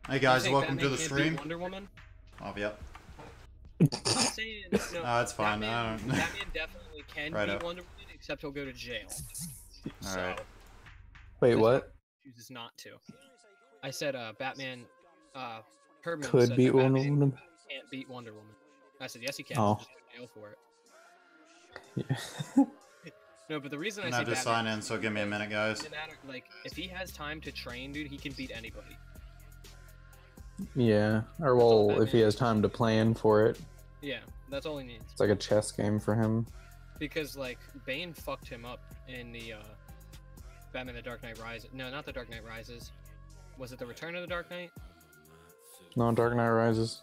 Hey guys, welcome Batman to the can't stream. beat Wonder Woman? Oh, yep. I'm not saying no. It's fine. Batman definitely can beat Wonder Woman, except he'll go to jail. All right. Wait, what? Chooses not to. I said Batman. Herman Could said beat that Wonder Batman Woman. can't beat Wonder Woman. I said yes, he can. Oh. Just go to jail for it. Yeah. No, but the reason I I'm say gonna have to Batman, sign in, so give me a minute, guys. no matter, like, if he has time to train, dude, he can beat anybody. Yeah. Or well, if he has time to plan for it. Yeah, that's all he needs. It's like a chess game for him. Because like Bane fucked him up in the Batman: The Dark Knight Rises. No, not The Dark Knight Rises. Was it The Return of the Dark Knight? No, Dark Knight Rises.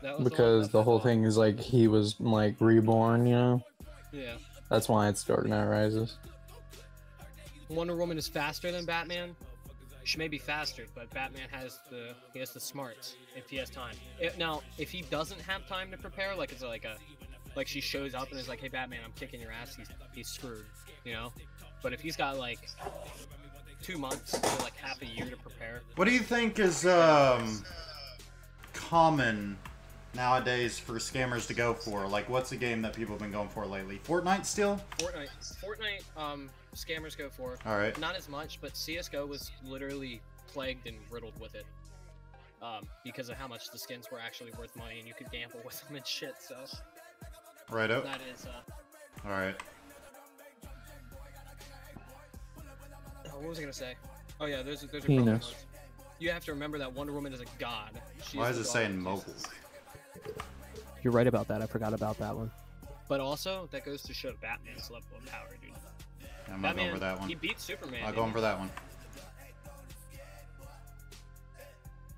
That was Because the whole thing is like he was like reborn, you know? Yeah. That's why it's Dark Knight Rises. Wonder Woman is faster than Batman. She may be faster, but Batman has the smarts if he has time. Now, if he doesn't have time to prepare, like it's like she shows up and is like, "Hey, Batman, I'm kicking your ass." He's screwed, you know. But if he's got like 2 months or like half a year to prepare. What do you think is common nowadays for scammers to go for? Like, what's a game that people have been going for lately? Fortnite still? Fortnite. Scammers go for. All right. Not as much, but CS:GO was literally plagued and riddled with it. Because of how much the skins were actually worth money, and you could gamble with them and shit. So. Right up. That is. All right. What was I gonna say? Oh yeah, those are Penis. probably ones. You have to remember that Wonder Woman is a god. Why is it saying mobile? You're right about that. I forgot about that one. But also, that goes to show Batman's level of power, dude. I'm not going for that one. He beat Superman. I'm going for that one.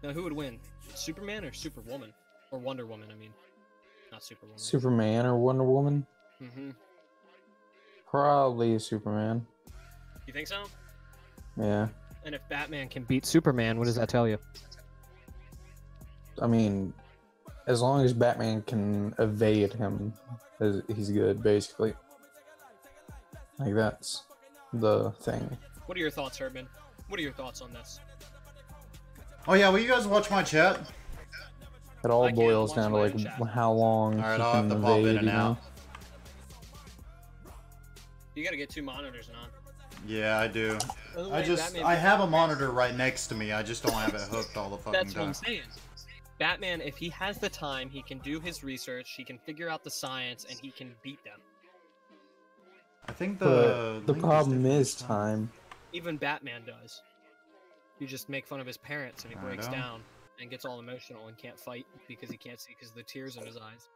Now, who would win? Superman or Superwoman? Or Wonder Woman, I mean. Not Superwoman. Superman or Wonder Woman? Mm-hmm. Probably Superman. You think so? Yeah. And if Batman can Beat Superman. What does that tell you? I mean, as long as Batman can evade him, he's good, basically. Like, that's the thing. What are your thoughts, Herman? What are your thoughts on this? Oh yeah, will you guys watch my chat? It all I can't boils watch down to my like chat. how long All right, he I'll have can to pop evade, in and you know? out. You gotta get 2 monitors on. Yeah, I do. Otherwise, I have a monitor right next to me. I just don't have it hooked all the fucking That's what time. I'm saying. Batman, if he has the time, he can do his research, he can figure out the science, and he can beat them. I think But the link problem different is this time. Even Batman does. You just make fun of his parents, and he I breaks know. down and gets all emotional and can't fight because he can't see because of the tears in his eyes.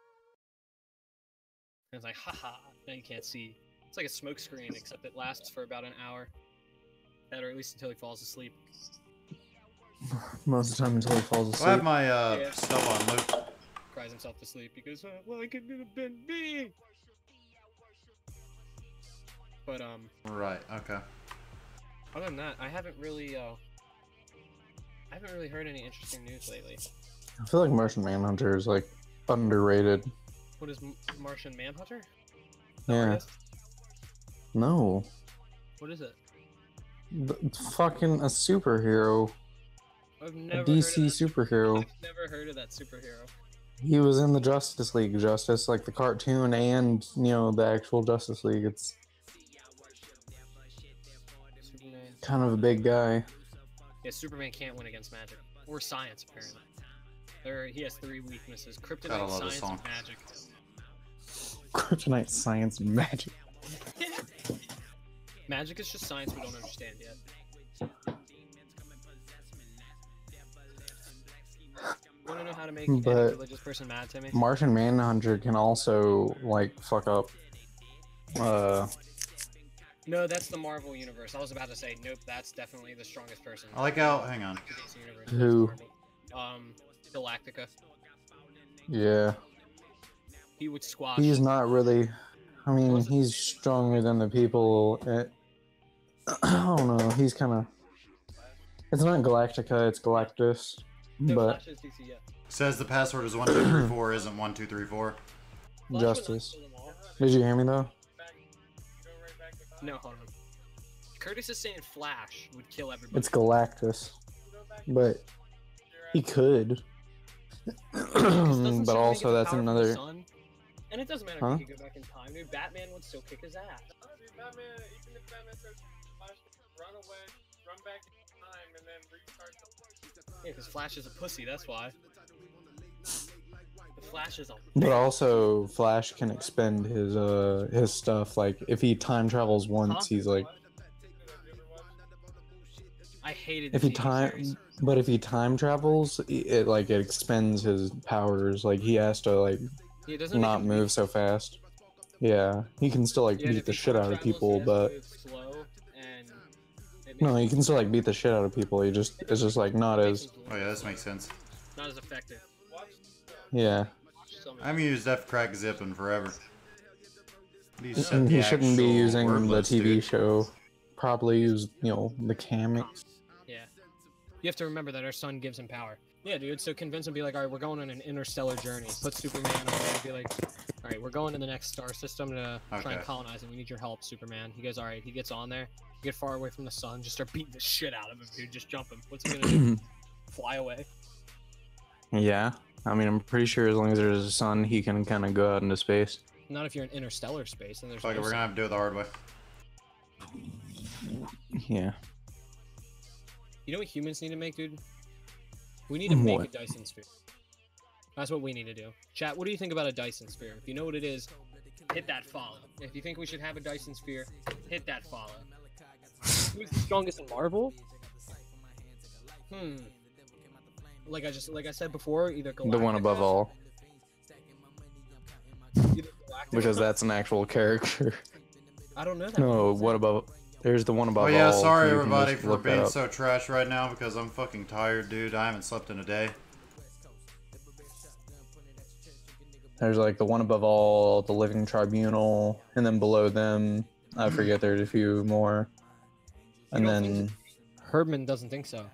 And it's like, haha, now you can't see. It's like a smoke screen, except it lasts for about an hour. That, or at least until he falls asleep. Most of the time until he falls I have asleep. my Yeah. stuff on loop. Cries himself to sleep because, well, I could have been me. But Right. Okay. other than that, I haven't really heard any interesting news lately. I feel like Martian Manhunter is like underrated. What is Martian Manhunter? Yeah. Artist? No. What is it? Fucking a superhero. I've A never DC heard of that. superhero. I've never heard of that superhero. He was in the Justice League, like the cartoon and, you know, the actual Justice League. It's Superman. kind of a big guy. Yeah, Superman can't win against magic or science. Apparently, he has 3 weaknesses: Gotta kryptonite, love this science, song. and magic. Kryptonite, science, and magic. Magic is just science we don't understand yet. You wanna know how to make any But religious person mad, Timmy? Martian Manhunter can also, like, fuck up. No, that's the Marvel universe. I was about to say, nope, that's definitely the strongest person. I like how. Hang on. in the DC universe. Who? Galactica. Yeah. He would squash. He's not really. I mean, he's stronger than the people. I don't know. He's kind of. It's not Galactica, it's Galactus. No, But Flash is DC, yeah. Says the password is 1234. Isn't 1234. Flash would not Justice. kill them all. Did you hear me though? No, hold on. Curtis is saying Flash would kill everybody. It's Galactus. But He could. Doesn't But Superman also get the that's power from the another. sun? And it doesn't matter Huh? if he could go back in time, dude. Batman would still kick his ass. Batman, even if Batman says Flash can run away, run back in time, and then restart the Yeah, because Flash is a pussy, that's why. The Flash is a But also, Flash can expend his stuff. Like if he time travels once, Huh? he's like I hated the if he TV series. but if he time travels, it like it expends his powers. Like he has to like Yeah, doesn't it make not him move weak? so fast. Yeah, he can still like Yeah, and beat if the he shit time out of travels, people, he has to but move slow, and it no, makes he can still like beat the shit out of people. He just it's just like not it as makes him Oh yeah, this makes sense. not as effective. yeah. I haven't used F crack zipping forever. These set And the he shouldn't be actual using word the list, TV dude. show. Probably use the comics. Yeah. You have to remember that our sun gives him power. Yeah, dude. So convince him, be like, all right, we're going on an interstellar journey. Put Superman away and be like, all right, we're going to the next star system to try and Okay. colonize it. We need your help, Superman. He goes, all right. He gets on there. You get far away from the sun. Just start beating the shit out of him, dude. Just jump him. What's he gonna do? Fly away? Yeah, I mean, I'm pretty sure as long as there's a sun, he can kind of go out into space. Not if you're in interstellar space and there's Fuck it, no we're sun. gonna have to do it the hard way. Yeah. You know what humans need to make, dude? We need to make a What? Dyson sphere. That's what we need to do. Chat, what do you think about a Dyson sphere? If you know what it is, hit that follow. If you think we should have a Dyson sphere, hit that follow. Who's the strongest in Marvel? Like I said before, either The one above Galactica- all, either Galactica- because that's an actual character. I don't know that. No, one. what above? There's the one above Oh all. yeah, sorry you can everybody just for look that being up. so trash right now because I'm fucking tired, dude. I haven't slept in a day. There's like the one above all, the Living Tribunal, and then below them, I forget. There's a few more, and don't think then Herdman doesn't think so.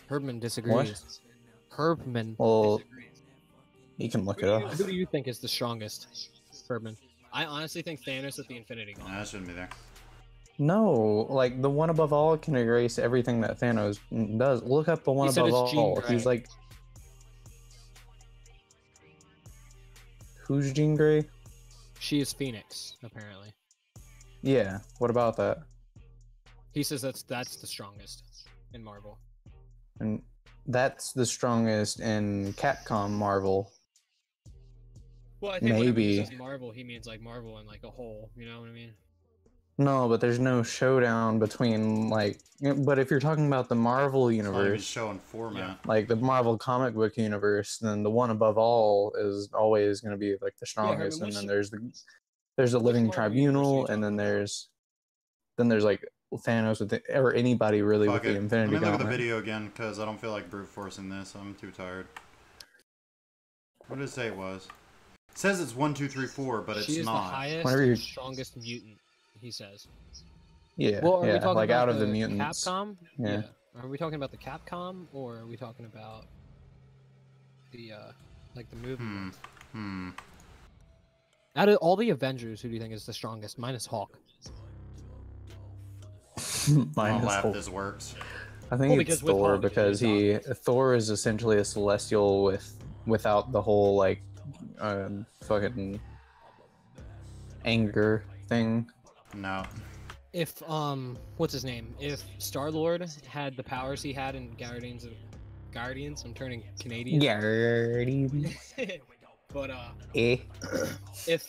Herdman disagrees. Herdman Well, disagrees. you can look it up. Who do you think is the strongest, Herdman? I honestly think Thanos with the Infinity Nah, Gauntlet. that shouldn't be there. No, like the one above all can erase everything that Thanos does. Look up the one He said above it's Jean all. Grey. He's like, who's Jean Grey? She is Phoenix, apparently. Yeah. What about that? He says that's the strongest in Marvel. And that's the strongest in Capcom Marvel. Well, I think whenever he Maybe. says Marvel, he means like Marvel and like a whole. You know what I mean? No, but there's no showdown between like. But if you're talking about the Marvel It's not even universe, showing format. like the Marvel comic book universe, then the one above all is always going to be like the strongest. Herman, And then which- there's the Living Marvel universe are you Tribunal, and talking then about? there's like Thanos with or anybody really Fuck with the it. Let Infinity me look at the Gauntlet. video again because I don't feel like brute forcing this. I'm too tired. What did it say it was? It says it's 1, 2, 3, 4, but it's She is not. the highest Whenever and you're- strongest mutant. He says. Yeah, Well, are we yeah, talking like about out of the mutants. Capcom? Yeah. Are we talking about the Capcom or are we talking about the like the movie? Out of all the Avengers, who do you think is the strongest? Minus Hulk. I'll Minus laugh Hulk. this works. I think Well, it's because with Thor Hulk, because Thor is essentially a celestial without the whole like fucking anger thing. No. If what's his name? If Star Lord had the powers he had in Guardians, I'm turning Canadian. Guardian. But Eh. if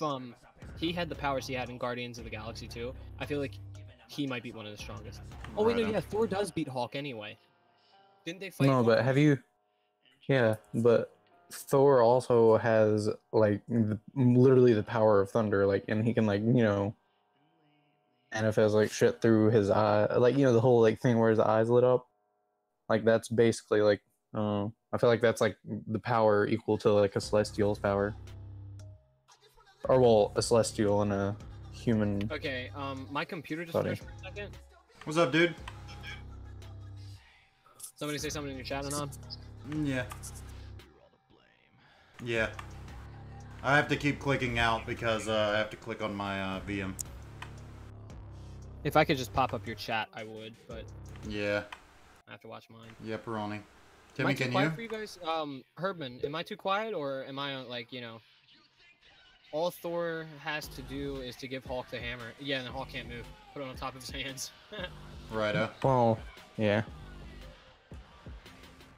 he had the powers he had in Guardians of the Galaxy 2, I feel like he might be one of the strongest. Oh wait, Right no, on. yeah, Thor does beat Hulk anyway. Didn't they fight? No, Hulk? but have you? Yeah, but Thor also has like literally the power of thunder, like, and he can like manifest like shit through his eye, like the whole like thing where his eyes lit up. Like that's basically like, I feel like that's like the power equal to like a celestial's power, or well, a celestial and a human. Okay, my computer just Buddy. crashed for a second. What's up, dude? Somebody say something in your chat, Anon. Yeah. Yeah. I have to keep clicking out because I have to click on my VM. If I could just pop up your chat, I would, but Yeah. I have to watch mine. Yeah, Peroni. Am I Timmy, too can quiet you? for you guys? Herdman, am I too quiet or am I like, you know, all Thor has to do is to give Hulk the hammer. Yeah, and the Hulk can't move. Put it on top of his hands. Righto. Well, yeah.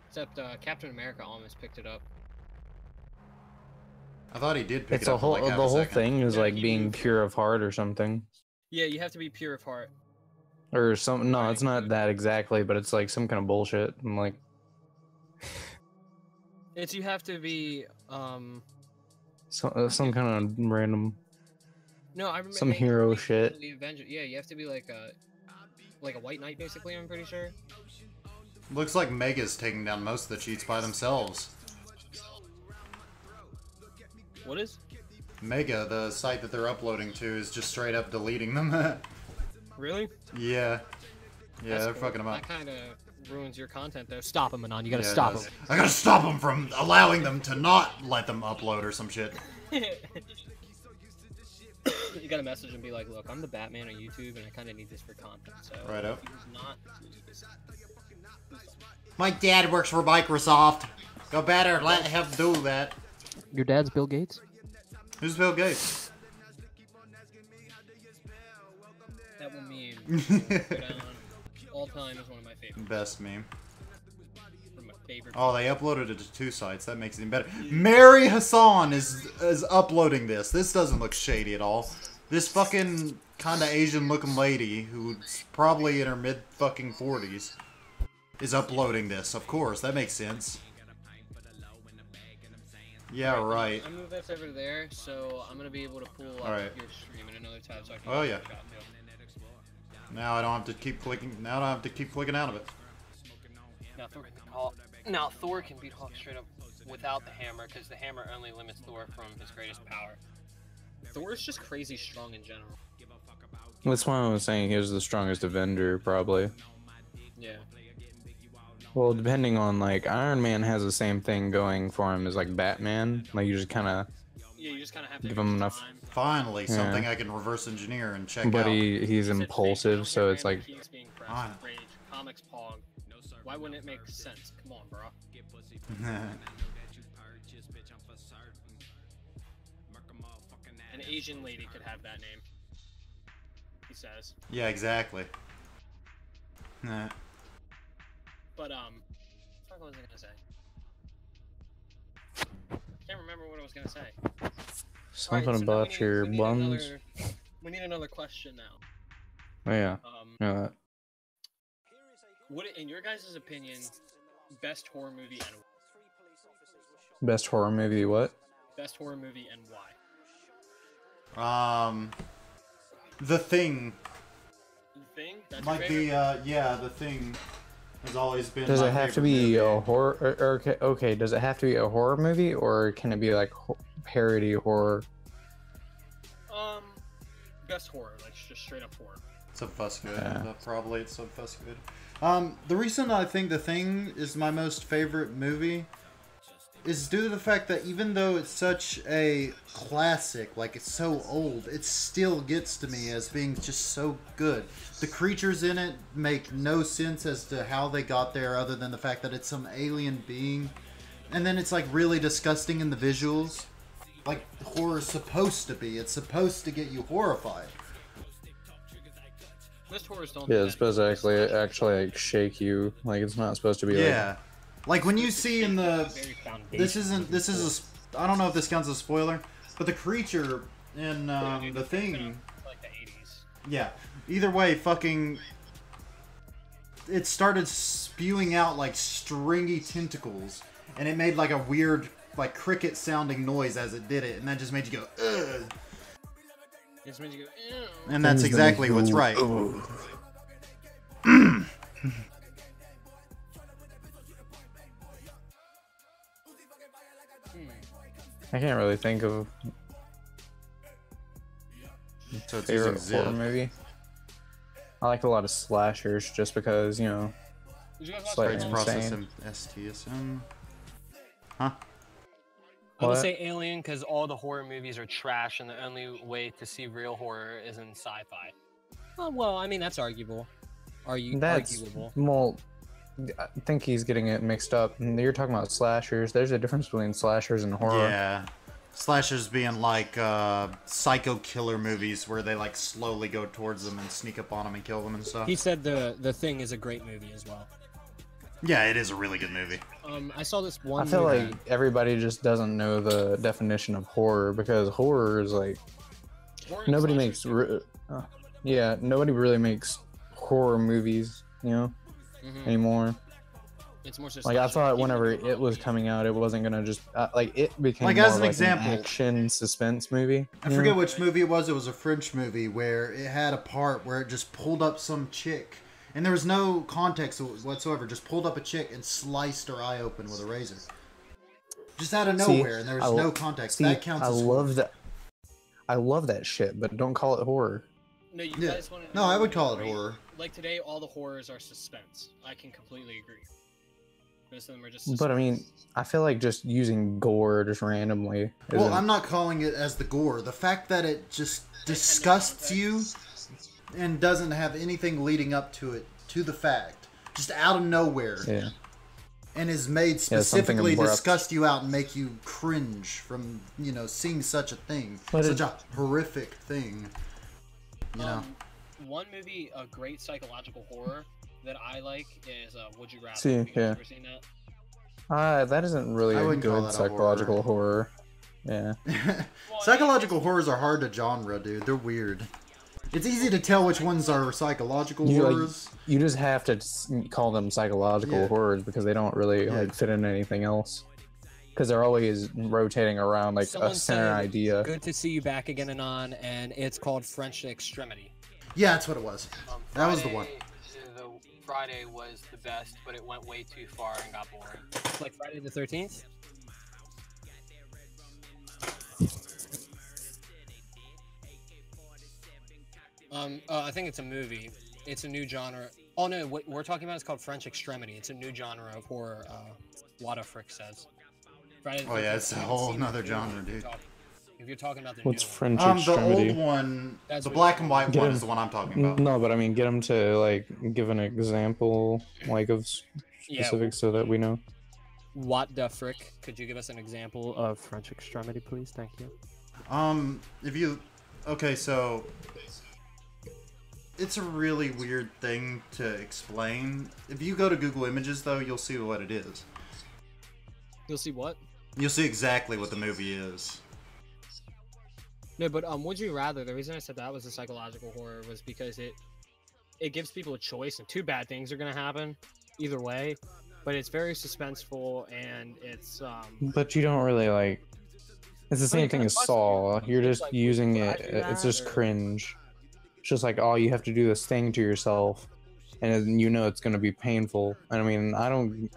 Except Captain America almost picked it up. I thought he did pick It's it a up for whole like half the a whole second. thing is Yeah, like he being moved. pure of heart or something. Yeah, you have to be pure of heart. Or some no, Right. it's not that exactly, but it's like some kind of bullshit. I'm like It's you have to be some kind of random no, I remember some they hero released one shit. of the Avengers. Yeah, you have to be like a white knight basically, I'm pretty sure. Looks like Mega's taking down most of the cheats by themselves. What is? Mega, the site that they're uploading to, is just straight up deleting them. Really? Yeah. Yeah, That's they're cool. fucking them up. That kind of ruins your content though. Stop him, Anon. You gotta Yeah, it stop does. him. I gotta stop them from allowing them to not let them upload or some shit. You gotta message and be like, look, I'm the Batman on YouTube and I kind of need this for content. So Righto. if he's not, please. My dad works for Microsoft. Go better let him do that. Your dad's Bill Gates? Who's Bill Gates? That one meme. Go down all time is one of my favorites. Best meme. One of my favorite. Oh, they uploaded it to 2 sites. That makes it even better. Mary Hassan is uploading this. This doesn't look shady at all. This fucking kind of Asian looking lady, who's probably in her mid fucking 40s, is uploading this. Of course, that makes sense. Yeah, right. I moved this over there, so I'm gonna be able to pull up Alright. your stream in another tab so I can Oh, get yeah. a shot too. Now I don't have to keep clicking. Now I don't have to keep clicking out of it. Now Thor can beat Hulk straight up without the hammer, because the hammer only limits Thor from his greatest power. Thor is just crazy strong in general. That's why I was saying he was the strongest Avenger, probably. Yeah. Well, depending on like Iron Man has the same thing going for him as like Batman. Like you just kind of, Yeah, you just kind of have to Give him enough- time. Finally, Yeah. something I can reverse engineer and check but out. he's It's impulsive, so it's like keys being pressed, Ah. rage, comics pog. Why wouldn't it make sense? Come on, bro. An Asian lady could have that name. He says. Yeah, exactly. Nah. But what was I gonna say? Can't remember what I was gonna say. something Alright, so now about your buns. We need another question now. Oh, yeah. Yeah. What, in your guys' opinion, best horror movie and Best horror movie? What? best horror movie and why? The Thing. The Thing? That's Might your be, favorite? yeah, The Thing has always been Does my it have to favorite be movie. a horror? Okay. Does it have to be a horror movie, or can it be like parody horror? Best horror, like just straight up horror. Subfuscated. Yeah. Probably it's subfuscated. The reason I think The Thing is my most favorite movie is due to the fact that even though it's such a classic, like it's so old, it still gets to me as being just so good. The creatures in it make no sense as to how they got there other than the fact that it's some alien being. And then it's like really disgusting in the visuals. Like horror's supposed to be. It's supposed to get you horrified. Most horrors don't. Yeah, do it's that. supposed to actually like shake you. Like it's not supposed to be Yeah. Like when you see in the Very this is I don't know if this counts as a spoiler, but the creature in Dude, The it's been Thing, up like the 80s. yeah. Either way, fucking, it started spewing out like stringy tentacles, and it made like a weird like cricket sounding noise as it did it, and that just made you go ugh. It's made you go, ew. And that's Things that exactly make what's you- right. I can't really think of So it's favorite using horror Zip. movie. I like a lot of slashers just because, you know, Did you guys It's watch like It's Alien? process insane. STSM. Huh? I would What? say Alien because all the horror movies are trash, and the only way to see real horror is in sci-fi. Oh, well, I mean that's arguable. that's Arguable. well, I think he's getting it mixed up. And you're talking about slashers. There's a difference between slashers and horror. Yeah. Slashers being like psycho killer movies where they like slowly go towards them and sneak up on them and kill them and stuff. He said the Thing is a great movie as well. Yeah, it is a really good movie. I saw this one. I feel movie. like everybody just doesn't know the definition of horror because horror is like Horror nobody slashers makes. Yeah, nobody really makes horror movies, you know, anymore. It's more just Like I slasher. thought whenever it was coming out, it wasn't gonna just like it became Like, more as of an like example, an action suspense movie. I you forget know? which movie it was. It was a French movie where it had a part where it just pulled up some chick. And there was no context whatsoever. Just pulled up a chick and sliced her eye open with a razor. Just out of nowhere, and there was no context. That counts as horror. I love that shit, but don't call it horror. No, you Yeah. guys want to. No, I would call it horror. Like today, all the horrors are suspense. I can completely agree. Most of them are just. Suspense. But I mean, I feel like just using gore just randomly. Well, isn't- I'm not calling it as the gore. The fact that it just disgusts you and doesn't have anything leading up to it, to the fact, just out of nowhere, Yeah. and is made something specifically abrupt. disgust you out and make you cringe from, you know, seeing such a thing, But such a horrific thing. You know, One movie, a great psychological horror that I like is Would You Rather. See, Have you guys yeah. ever seen that? That isn't really I a wouldn't call good that a psychological horror. Yeah. psychological horrors are hard to genre, dude. They're weird. It's easy to tell which ones are psychological horrors. You just have to call them psychological Yeah. horrors because they don't really Yeah. like fit in anything else. Because they're always rotating around like Someone a center said, idea. Good to see you back again, Anon, and it's called French Extremity. Yeah, that's what it was. That was the one. Friday was the best, but it went way too far and got boring. Like Friday the 13th? I think it's a movie. It's a new genre. Oh no, what we're talking about is called French Extremity. It's a new genre of horror. Wada Frick says. Friday the Oh yeah, 13th, it's a I haven't whole seen it. nother If genre, you're dude. talking- If you're talking about the What's new one. French The extremity? old one, That's the what black it's and white Get one him- is the one I'm talking about. No, but I mean, get them to like give an example, like of Yeah, specifics, so that we know. What the frick? Could you give us an example of French Extremity, please? Thank you. If you, okay, so it's a really weird thing to explain. If you go to Google Images, though, you'll see what it is. You'll see what? You'll see exactly what the movie is. No, but Would You Rather? The reason I said that was a psychological horror was because it gives people a choice, and two bad things are gonna happen either way. But it's very suspenseful, and it's But you don't really like. It's the Well, same you thing kinda as bust Saw. it. You're It's just like, using would I it. do It's that, just or- cringe. It's just like, oh, you have to do this thing to yourself, and then you know it's gonna be painful. And I mean,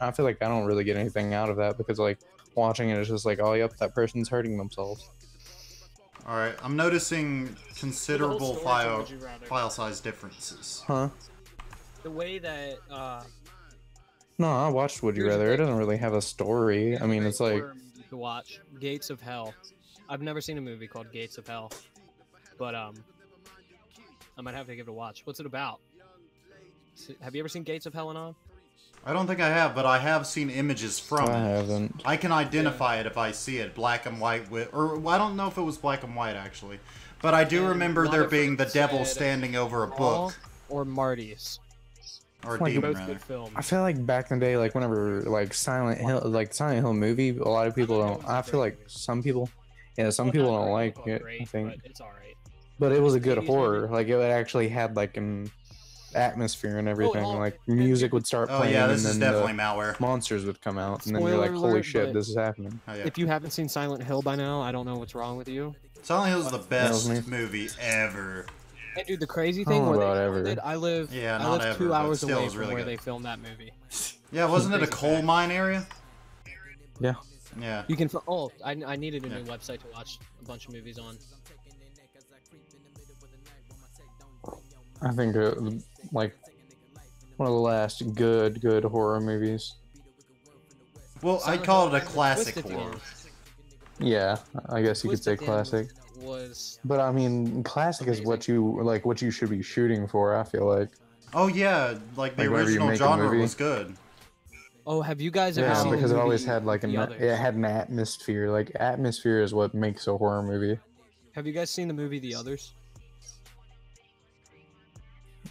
I feel like I don't really get anything out of that because like watching it is just like, oh, yep, that person's hurting themselves. All right, I'm noticing considerable story to file Would You Rather. file size differences. Huh? the way that No, I watched Would You Here's the Rather. It thing. doesn't really have a story. I mean, it's like, horror movie to watch Gates of Hell. I've never seen a movie called Gates of Hell, but I might have to give it a watch. What's it about? Have you ever seen Gates of Hell and all? I don't think I have, but I have seen images from I it. haven't. I can identify it if I see it, black and white with, or I don't know if it was black and white actually, but I do And remember there Waterford being the devil said standing over a Raw book or Marty's. or a Like, demon Both rather. good films. I feel like back in the day, like whenever like Silent Hill movie, a lot of people don't. I feel like some people, yeah, some people don't like it. I think, But it's alright. but it was a good 80s horror. movie. Like it actually had like an atmosphere and everything. Oh, Like and music you- would start Oh playing, yeah, this and is then definitely the malware. monsters would come out, and then you're Spoiler like, "Holy alert, shit, but- this is happening!" Oh, yeah. If you haven't seen Silent Hill by now, I don't know what's wrong with you. Silent Hill is the best me. movie ever. Hey, dude, the crazy I thing don't where know they about filmed ever. it, I live, Yeah, I not live ever, 2 but hours still, away it's from really where good. they filmed that movie. Yeah, wasn't it a Crazy coal fact. mine area? Yeah, Yeah. You can. Oh, I needed a Yeah. new website to watch a bunch of movies on. I think like one of the last good horror movies. Well, I'd Silent call Hill it a had the classic twist at the horror. end. Yeah, I guess you could Twist say at the end classic. Was But I mean, classic is what you should be shooting for. I feel like. Oh yeah, like the Like, whenever you original make a genre movie. was good. Oh, have you guys ever Yeah, seen because the it movie always had like The Others? it had an atmosphere. Like atmosphere is what makes a horror movie. Have you guys seen the movie The Others?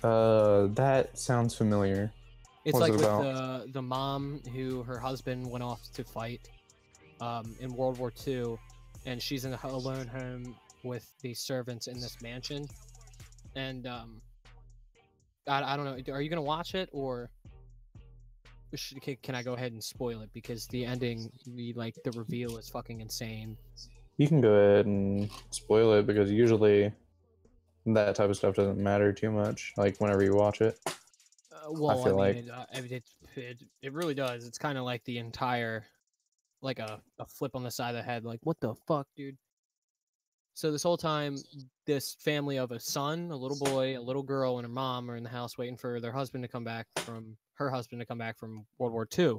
That sounds familiar. It's What's like it with about? the mom who her husband went off to fight in World War II, and she's in a lone home with the servants in this mansion. And I don't know. Are you gonna watch it, or can I go ahead and spoil it? Because the ending, the reveal is fucking insane. You can go ahead and spoil it because usually that type of stuff doesn't matter too much. Like whenever you watch it, Well, feel like it really does. It's kind of like the entire, like a flip on the side of the head. Like, what the fuck, dude? So this whole time, this family of a son, a little boy, a little girl, and her mom are in the house waiting for her husband to come back from World War II.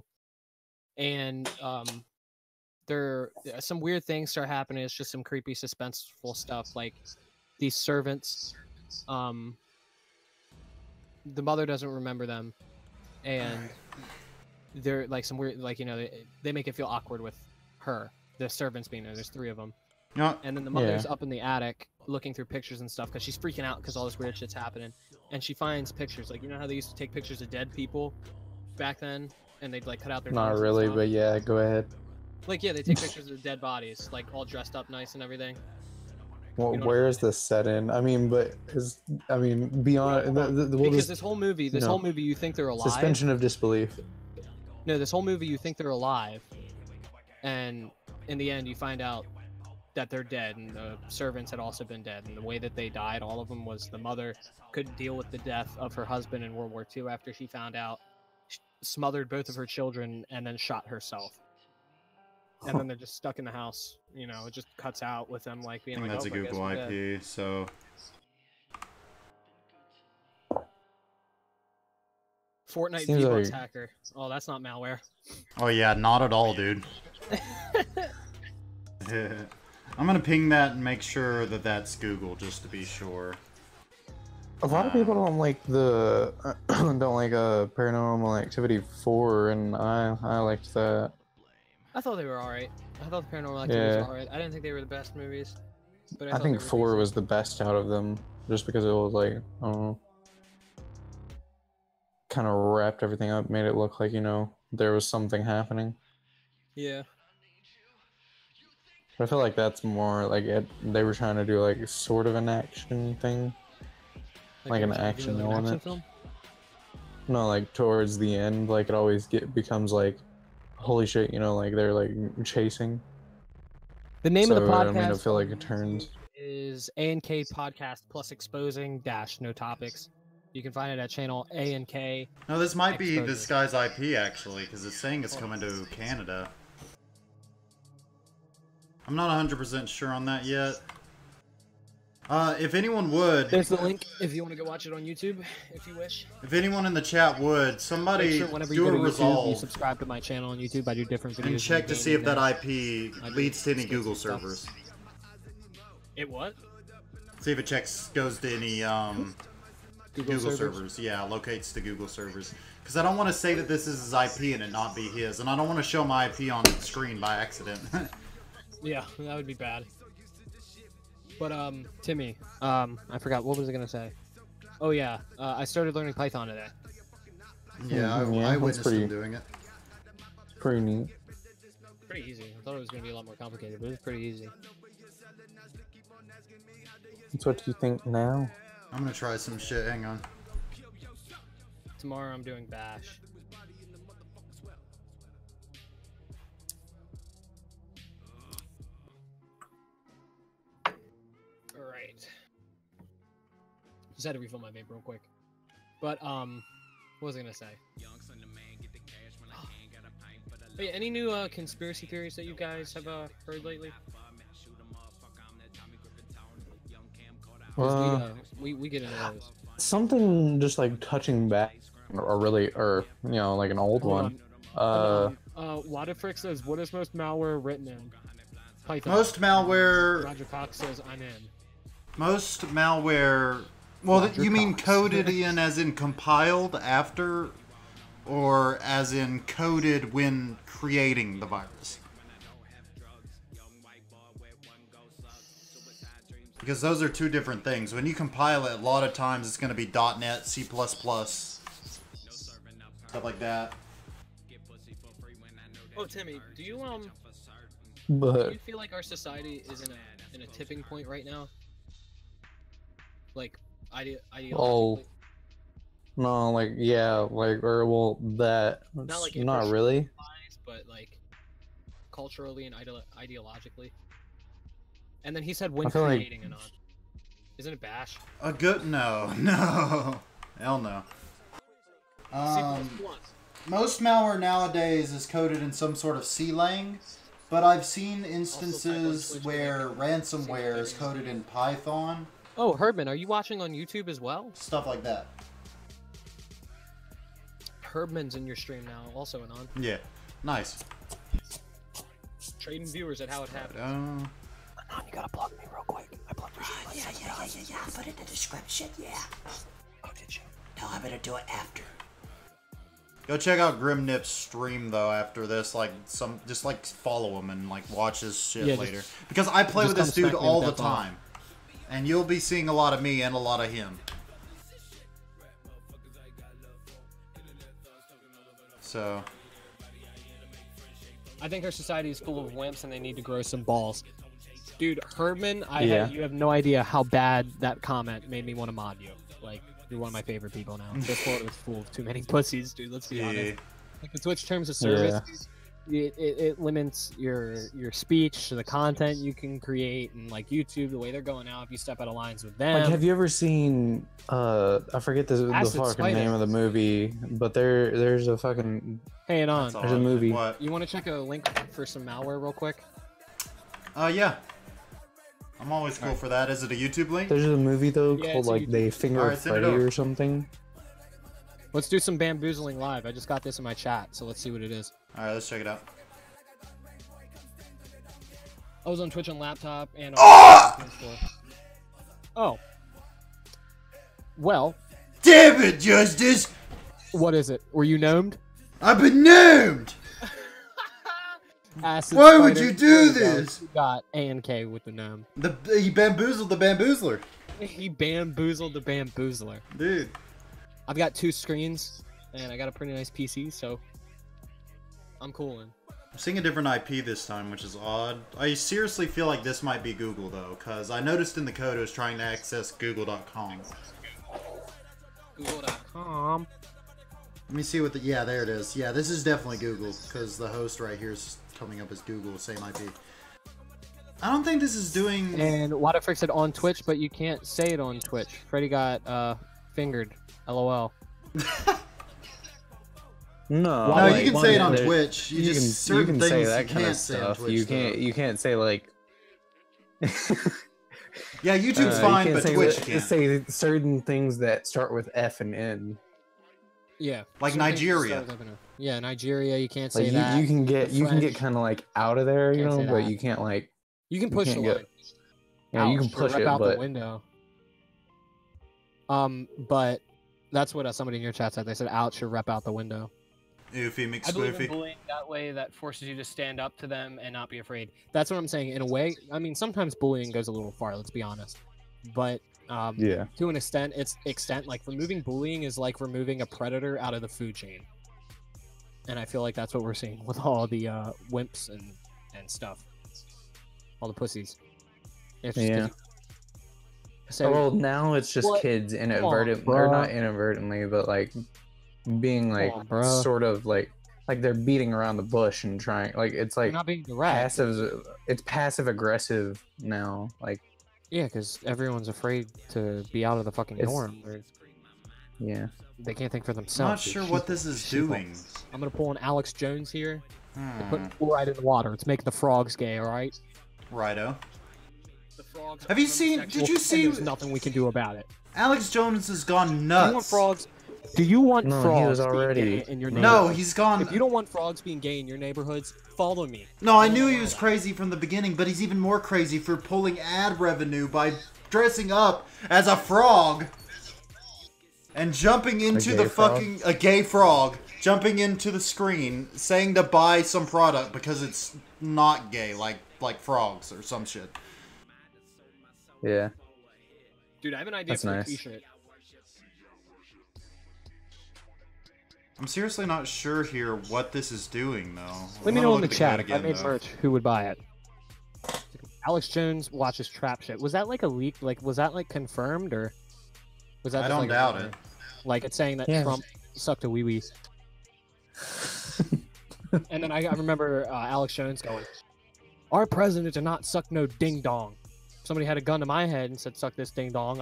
And there some weird things start happening. It's just some creepy, suspenseful stuff. Like these servants, the mother doesn't remember them, and they're like some weird, like, they make it feel awkward with her. The servants being there. There's 3 of them. No, And then the mother's up in the attic looking through pictures and stuff because she's freaking out because all this weird shit's happening. And she finds pictures, like, you know how they used to take pictures of dead people back then, and they'd like cut out their not names and really, stuff? but yeah, go ahead. Like, yeah, they take pictures of dead bodies, like all dressed up nice and everything. Well, You know where what I is this set in? I mean, beyond Well, we'll because just this whole movie, you think they're alive. suspension of disbelief. No, this whole movie, you think they're alive, and in the end, you find out that they're dead, and the servants had also been dead. And the way that they died, all of them, was the mother couldn't deal with the death of her husband in World War II after she found out, smothered both of her children, and then shot herself. And then they're just stuck in the house. It just cuts out with them like being I think like, that's "Oh, a I guess Google we're dead." IP, so Fortnite Seems V-Bucks like- hacker. Oh, that's not malware. oh yeah, not at all, dude. I'm gonna ping that and make sure that that's Google just to be sure. A lot of people don't like Paranormal Activity 4, and I liked that. I thought they were alright. I thought the Paranormal Activity was Yeah. alright. I didn't think they were the best movies. But I think they were 4 decent. was the best out of them, just because it was like, I don't know, kind of wrapped everything up, made it look like, there was something happening. Yeah. But I feel like that's more like they were trying to do like sort of an action thing. Like they an were trying to action do, like, an element. film? No, like towards the end, like it always becomes like, holy shit, like they're like chasing. The name of the So, I podcast mean, I feel like on it turns. YouTube is A&K Podcast plus exposing dash no topics. You can find it at channel A&K. No, this might be Exposure. this guy's IP actually, because it's saying it's coming to Canada. I'm not 100% sure on that yet. If anyone would, There's the link if you want to go watch it on YouTube, if you wish. if anyone in the chat would, Make somebody sure whenever you do go a to YouTube, you resolve subscribe to my channel on YouTube. I do different videos. and in check the to see if gaming that and- IP I do leads to any exclusive Google stuff. servers. It what? See if it goes to any Google servers? servers. Yeah, locates to Google servers. Because I don't want to say that this is his IP and it not be his, and I don't want to show my IP on screen by accident. Yeah, that would be bad. But Timmy, I forgot, what was I gonna say? Oh yeah, I started learning Python today. Yeah, I that's witnessed pretty- him doing it. Pretty neat. Pretty easy. I thought it was gonna be a lot more complicated, but it was pretty easy. So what do you think now? I'm gonna try some shit. Hang on. Tomorrow I'm doing Bash. Alright. Just had to refill my vape real quick. But, what was I gonna say? Oh, yeah, any new conspiracy theories that you guys have heard lately? 'Cause we get into those. Something just like touching back, or like an old one. Waterfrix says, "What is most malware written in?" Python. Most malware. Roger Cox says, "I'm in." Most malware. Well, Roger you mean Cox. coded in as in compiled after or as in coded when creating the virus? Because those are two different things. When you compile it, a lot of times it's going to be .NET, C++, stuff like that. Oh, Timmy, do you do But you feel like our society is in a tipping point right now? Like, ideologically? oh no, like yeah, like or well that Not like not really. but like culturally and ideologically. And then he said when I feel like- creating anon. Isn't it bash? A good no, no, hell no. C++. Most malware nowadays is coded in some sort of C-lang, but I've seen instances Twitch where ransomware is coded in Python, Oh, Herdman, are you watching on YouTube as well? stuff like that. Herdman's in your stream now, also anon. Yeah, nice. Trading viewers at how it happened. Uh, Anon, you gotta plug me real quick. I plugged your stream. Yeah. Put it in the description, yeah. Oh, did you? No, I'm gonna do it after. Go check out Grimnip's stream though after this, like just like follow him and like watch his shit Yeah, later. Because I play just with this come dude smack me all with the that ball. time. And you'll be seeing a lot of me and a lot of him. So I think our society is full of wimps and they need to grow some balls. Dude, Herdman, Yeah. you have no idea how bad that comment made me want to mod you. Like, you're one of my favorite people now. This world is full of too many pussies, dude. Let's be honest. Like the Twitch terms of service, it limits your speech, the content you can create, and like YouTube, the way they're going out. If you step out of lines with them, Like, have you ever seen? I forget the Acid fucking Spider. name of the movie, but there's a fucking hey, and on. that's There's a odd. movie. What? You want to check a link for some malware real quick? Yeah. I'm always cool for that. Is it a YouTube link? there's a movie though Yeah, called it's a like YouTube. They Finger Alright, send it Freddy over. or something. Let's do some bamboozling live. I just got this in my chat, so let's see what it is. Alright, let's check it out. I was on Twitch on laptop and on PS4. Oh. Well, Damn it, Justice! what is it? Were you gnomed? I've been named! Acid Why would Spider. you do There we go. this? You got A and K with the gnome. He bamboozled the bamboozler. He bamboozled the bamboozler. Dude. I've got 2 screens, and I got a pretty nice PC, so I'm coolin'. I'm seeing a different IP this time, which is odd. I seriously feel like this might be Google, though, because I noticed in the code it was trying to access google.com. Google.com. Let me see what the... Yeah, there it is. Yeah, this is definitely Google, because the host right here is coming up as Google, same IP. I don't think this is doing... And Waterfrick said on Twitch, but you can't say it on Twitch. Freddy got fingered. LOL. No, No, like, you can say it on there- Twitch. You, You just can certain say things that you kind can't of say on stuff. Twitch. You can't say like. Yeah, YouTube's you fine, can't but say Twitch that- can't. say certain things that start with F and N. Yeah. Like Some things Nigeria. start with an F. Yeah, Nigeria. You can't say Like that. you can get French. kind of like out of there, you Can't know, say but that. you can't like. You can push can't the get- line. Yeah, you Ouch, can push rip it, out the but window. But that's what somebody in your chat said. They said, "Ouch, or rep out the window." Oofy I believe in McSpoofy. bullying that way. That forces you to stand up to them and not be afraid. That's what I'm saying. In a way, I mean, sometimes bullying goes a little far. Let's be honest. But yeah, to an extent, like removing bullying is like removing a predator out of the food chain. And I feel like that's what we're seeing with all the wimps and stuff, all the pussies. It's just 'cause yeah. you- So Well, now it's just What? kids on, inadvertent, or bruh. not inadvertently, but like being like on, bruh. sort of like they're beating around the bush and trying like it's you're like not being direct. passive. It's passive aggressive now. Like Yeah, because everyone's afraid to be out of the fucking It's- norm. yeah. They can't think for I'm themselves. not sure what this is doing. I'm gonna pull an Alex Jones here. Hmm. Put fluoride in the water. It's making the frogs gay. All right. Righto. The frogs. Have you seen- did you see- There's nothing we can do about it. Alex Jones has gone Do you want nuts. frogs? Do you want No, he frogs was being already- gay in your No, No, neighborhood? he's gone. If you don't want frogs being gay in your neighborhoods, follow me. No, I knew he was crazy from the beginning, but he's even more crazy for pulling ad revenue by dressing up as a frog and jumping into gay the frog? fucking a gay frog jumping into the screen saying to buy some product because it's not gay, like frogs or some shit. Yeah. Dude, I have an idea That's for a nice. t-shirt. I'm seriously not sure here what this is doing though. Let me I'm gonna know look in the at chat code if I again, made though. merch, who would buy it? Alex Jones watches trap shit. Was that like a leak? Like, was that like confirmed or was that? I just, don't like, a doubt rumor? it. Like it's saying that Yeah. Trump sucked a wee wee. And then I remember Alex Jones going, "Our president did not suck no ding dong." Somebody had a gun to my head and said, "Suck this ding dong."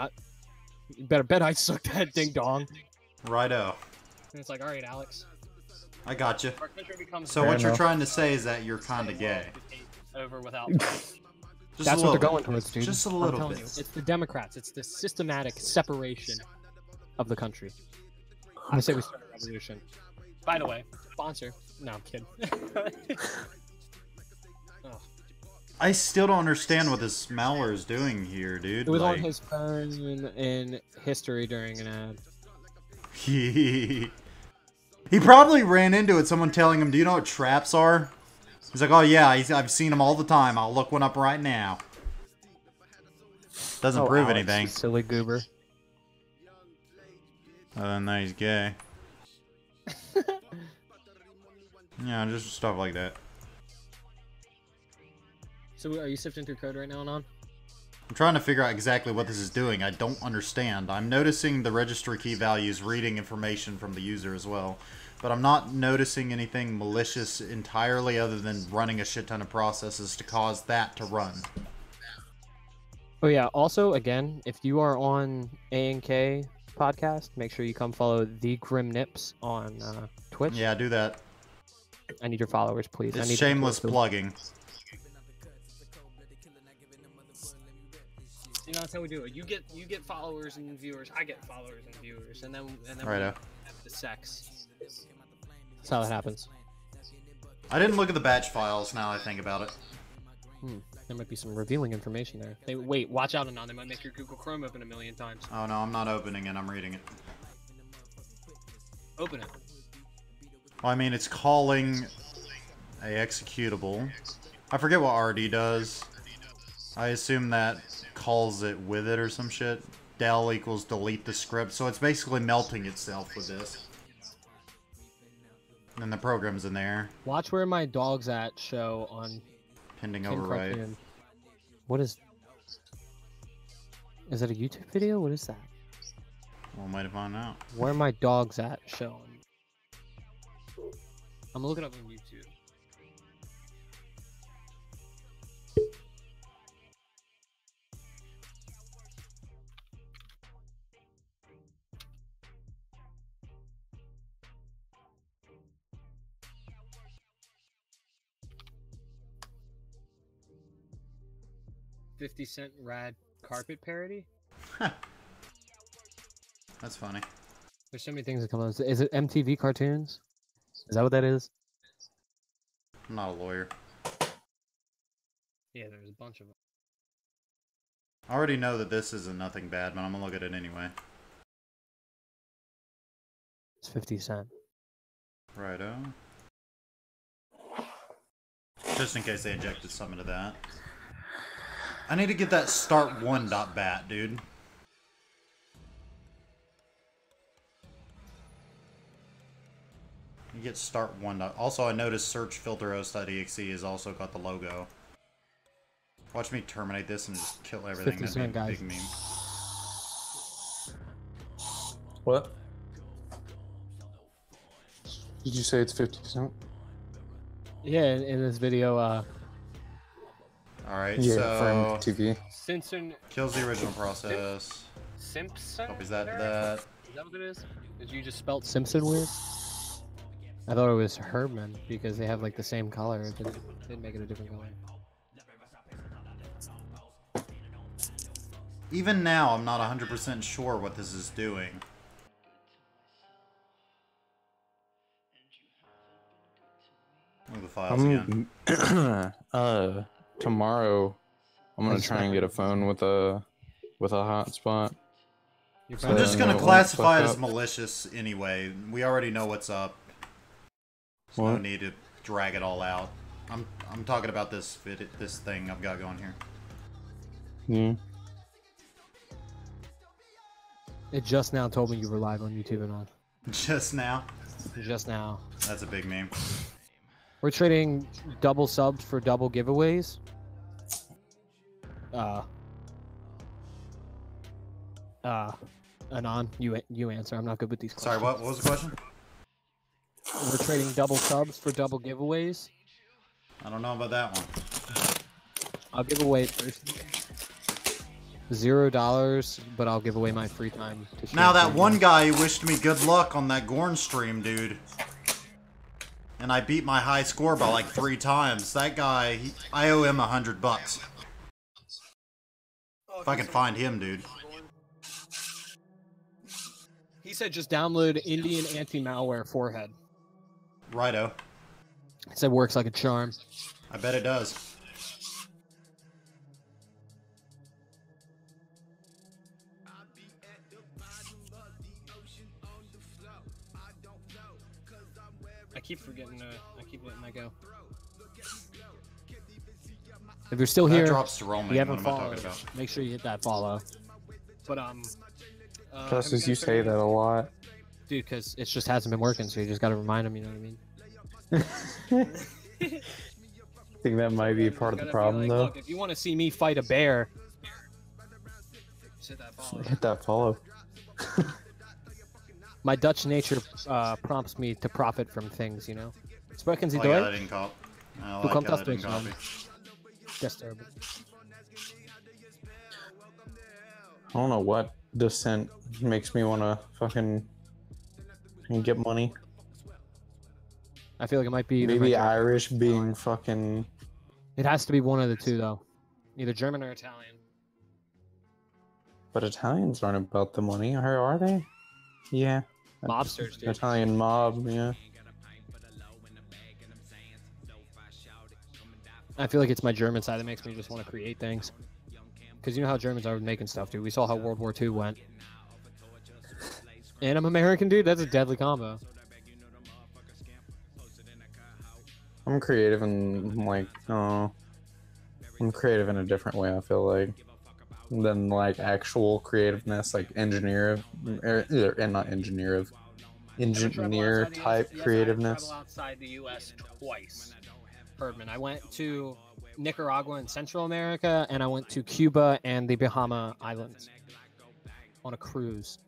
You better bet I sucked that ding dong. Righto. And it's like, all right, Alex. I got you. Our country becomes So Fair what you're enough. trying to say is that you're kind of gay. over without. Just That's a what little they're bit. going towards, dude. Just a I'm little telling bit. you, it's the Democrats. It's the systematic separation of the country. I say we start a revolution. By the way, sponsor. No, I'm kidding. Oh, I still don't understand what this malware is doing here, dude. it was like, on his phone in history during an ad. he probably ran into it. Someone telling him, "Do you know what traps are?" He's like, "Oh yeah, I've seen them all the time. I'll look one up right now." Doesn't prove Alex, anything. you silly goober. Other than that, he's gay. Yeah, just stuff like that. So are you sifting through code right now, Anon? I'm trying to figure out exactly what this is doing. I don't understand. I'm noticing the registry key values reading information from the user as well. But I'm not noticing anything malicious entirely other than running a shit ton of processes to cause that to run. Oh yeah. Also, again, if you are on A&K podcast, make sure you come follow the Grim Nips on Twitch. Yeah, do that. I need your followers, please. I It's need shameless plugging. you know, that's how we do it. You get followers and viewers. I get followers and viewers, and then Righto. we have the sex. That's how that happens. I didn't look at the batch files now I think about it. There might be some revealing information there. Hey, wait, watch out, Anon. They might make your Google Chrome open a million times. Oh no, I'm not opening it, I'm reading it. Open it. Well, I mean, it's calling a executable. I forget what RD does. I assume that calls it with it or some shit. Del equals delete the script, so it's basically melting itself with this. And the program's in there. Watch Where My Dog's At show on Pending King override. Cartoon. What is... Is that a YouTube video? What is that? Well, might find out. Where My Dog's At show. I'm gonna look it up on YouTube. $50 rad carpet parody? That's funny. There's so many things that come on. Is it MTV cartoons? Is that what that is? I'm not a lawyer. Yeah, there's a bunch of them. I already know that this isn't nothing bad, but I'm gonna look at it anyway. It's 50 Cent. Righto. Just in case they injected some into that. I need to get that start1.bat, dude. You get start1. Also, I noticed search filteros.exe has also got the logo. Watch me terminate this and just kill everything. 50 That'd be a Cent, guys. big meme. What? Did you say it's 50%? Yeah, in this video, Alright, Yeah, so... from TV. Simpson. Kills the original process. Simpson? Copies that to Is that. that what it is? did you just spelt Simpson weird? I thought it was Herman because they have like the same color. It didn't make it a different color. Even now, I'm not 100% sure what this is doing. Look at the files again. Tomorrow I'm gonna try and get a phone with a hotspot. You're I'm just So gonna it won't classify it fuck as up. malicious anyway. We already know what's up. There's no What? need to drag it all out. I'm talking about this thing I've got going here. Hmm. It just now told me you were live on YouTube and all. Just now. Just now. That's a big meme. We're trading double subs for double giveaways. Anon, you answer. I'm not good with these questions. Sorry, what was the question? We're trading double subs for double giveaways. I don't know about that one. I'll give away first $0, but I'll give away my free time. To Now stream that for one you. guy who wished me good luck on that Gorn stream, dude. And I beat my high score by like 3 times. That guy, I owe him $100. If I can find him, dude. He said just download Indian anti-malware forehead. Righto. He said works like a charm. I bet it does. I keep forgetting. I keep letting that go. If you're still That here, drops to roaming. you What haven't am I followed. talking about? Make sure you hit that follow. But Justice, you say that a lot. dude, because it just hasn't been working. So you just got to remind him. You know what I mean? I think that might be part of the Gotta be problem, like, though. Look, if you want to see me fight a bear, just hit that follow. Hit that follow. My Dutch nature prompts me to profit from things. You know. Spreken Sie I like how I Deutsch? didn't cop. I Du like kommst how I aus didn't Deutschland. copy. That's terrible. I don't know what descent makes me want to fucking get money. I feel like it might be either Maybe my German- Irish being fucking. It has to be one of the two, though. Either German or Italian. But Italians aren't about the money, are they? Yeah. Mobsters, dude. Italian mob, yeah. I feel like it's my German side that makes me just want to create things. Because you know how Germans are with making stuff, dude. We saw how World War II went. And I'm American, dude. That's a deadly combo. I'm creative and like, I'm creative in a different way. I feel like than like actual creativeness, like engineer, and not engineer type creativeness. I outside the U.S. twice. Herdman. I went to Nicaragua in Central America, and I went to Cuba and the Bahama Islands on a cruise.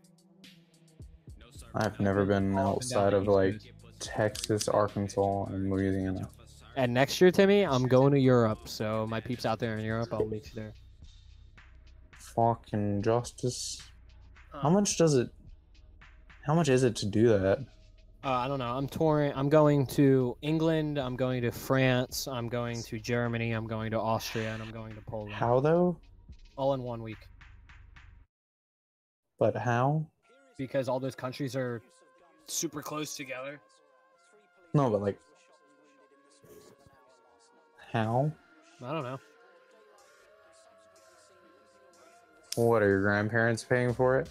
I've never been All up and outside down of the like East Coast. Texas, Arkansas, and Louisiana. And next year, Timmy, I'm going to Europe. So my peeps out there in Europe, I'll meet you there. Fucking justice. How much does it? How much is it to do that? I don't know. I'm touring. I'm going to England. I'm going to France. I'm going to Germany. I'm going to Austria, and I'm going to Poland. How though? All in 1 week. But how? Because all those countries are super close together. No, but like, how? I don't know. What are your grandparents paying for it?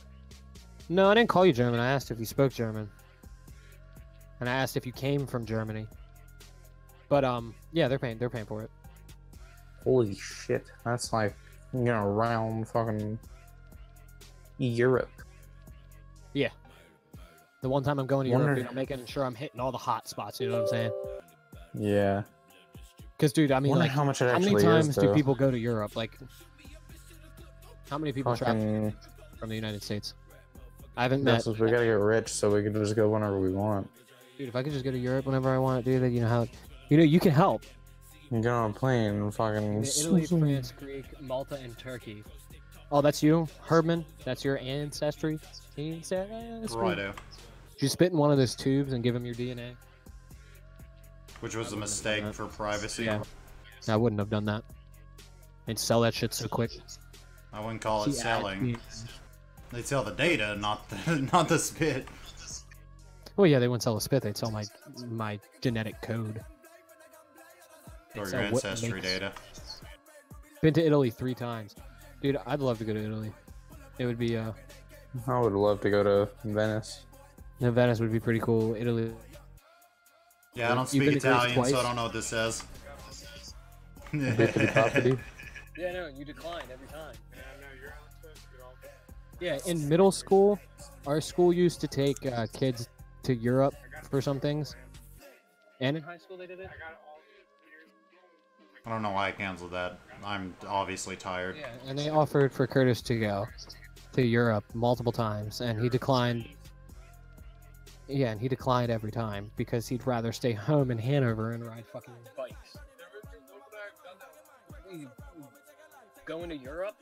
No, I didn't call you German. I asked if you spoke German. And I asked if you came from Germany. But yeah, they're paying for it. Holy shit, that's like around fucking Europe. Yeah. The one time I'm going to Europe, Wonder- dude, I'm making sure I'm hitting all the hot spots. You know what I'm saying? Yeah. Because, dude, I mean, Wonder like, how much it how many actually times is, do though. people go to Europe? Like, how many people travel Fucking. from the United States? I haven't That's met. what we gotta get rich so we can just go whenever we want. Dude, if I could just go to Europe whenever I want to do that, you know how, you can help. And get on a plane and fucking. Italy, France, Greek, Malta, and Turkey. Oh, that's you, Herdman? That's your ancestry? Righto. Did you spit in one of those tubes and give him your DNA? Which was a mistake for privacy. Yeah. I wouldn't have done that. They'd sell that shit so quick. I wouldn't call it See, selling. They sell the data, not the not the spit. Well, yeah, they wouldn't sell a spit. They'd sell my genetic code. They'd Or your sell what ancestry makes- data. Been to Italy 3 times. Dude, I'd love to go to Italy. It would be I would love to go to Venice. Yeah, Venice would be pretty cool. Italy. Yeah, I don't You've speak been to Greece Italian, so I twice? don't know what this says. Bippity boppity. Yeah, no, you declined every time. Yeah, no, you're on to get all that. Yeah, in middle school, our school used to take kids to Europe for some things. And in high school they did it? I got all these years. I don't know why I canceled that. I'm obviously tired. Yeah, and they offered for Curtis to go to Europe multiple times, and he declined. Yeah, and he declined every time because he'd rather stay home in Hanover and ride fucking bikes. There was been people that have done that. Going to Europe?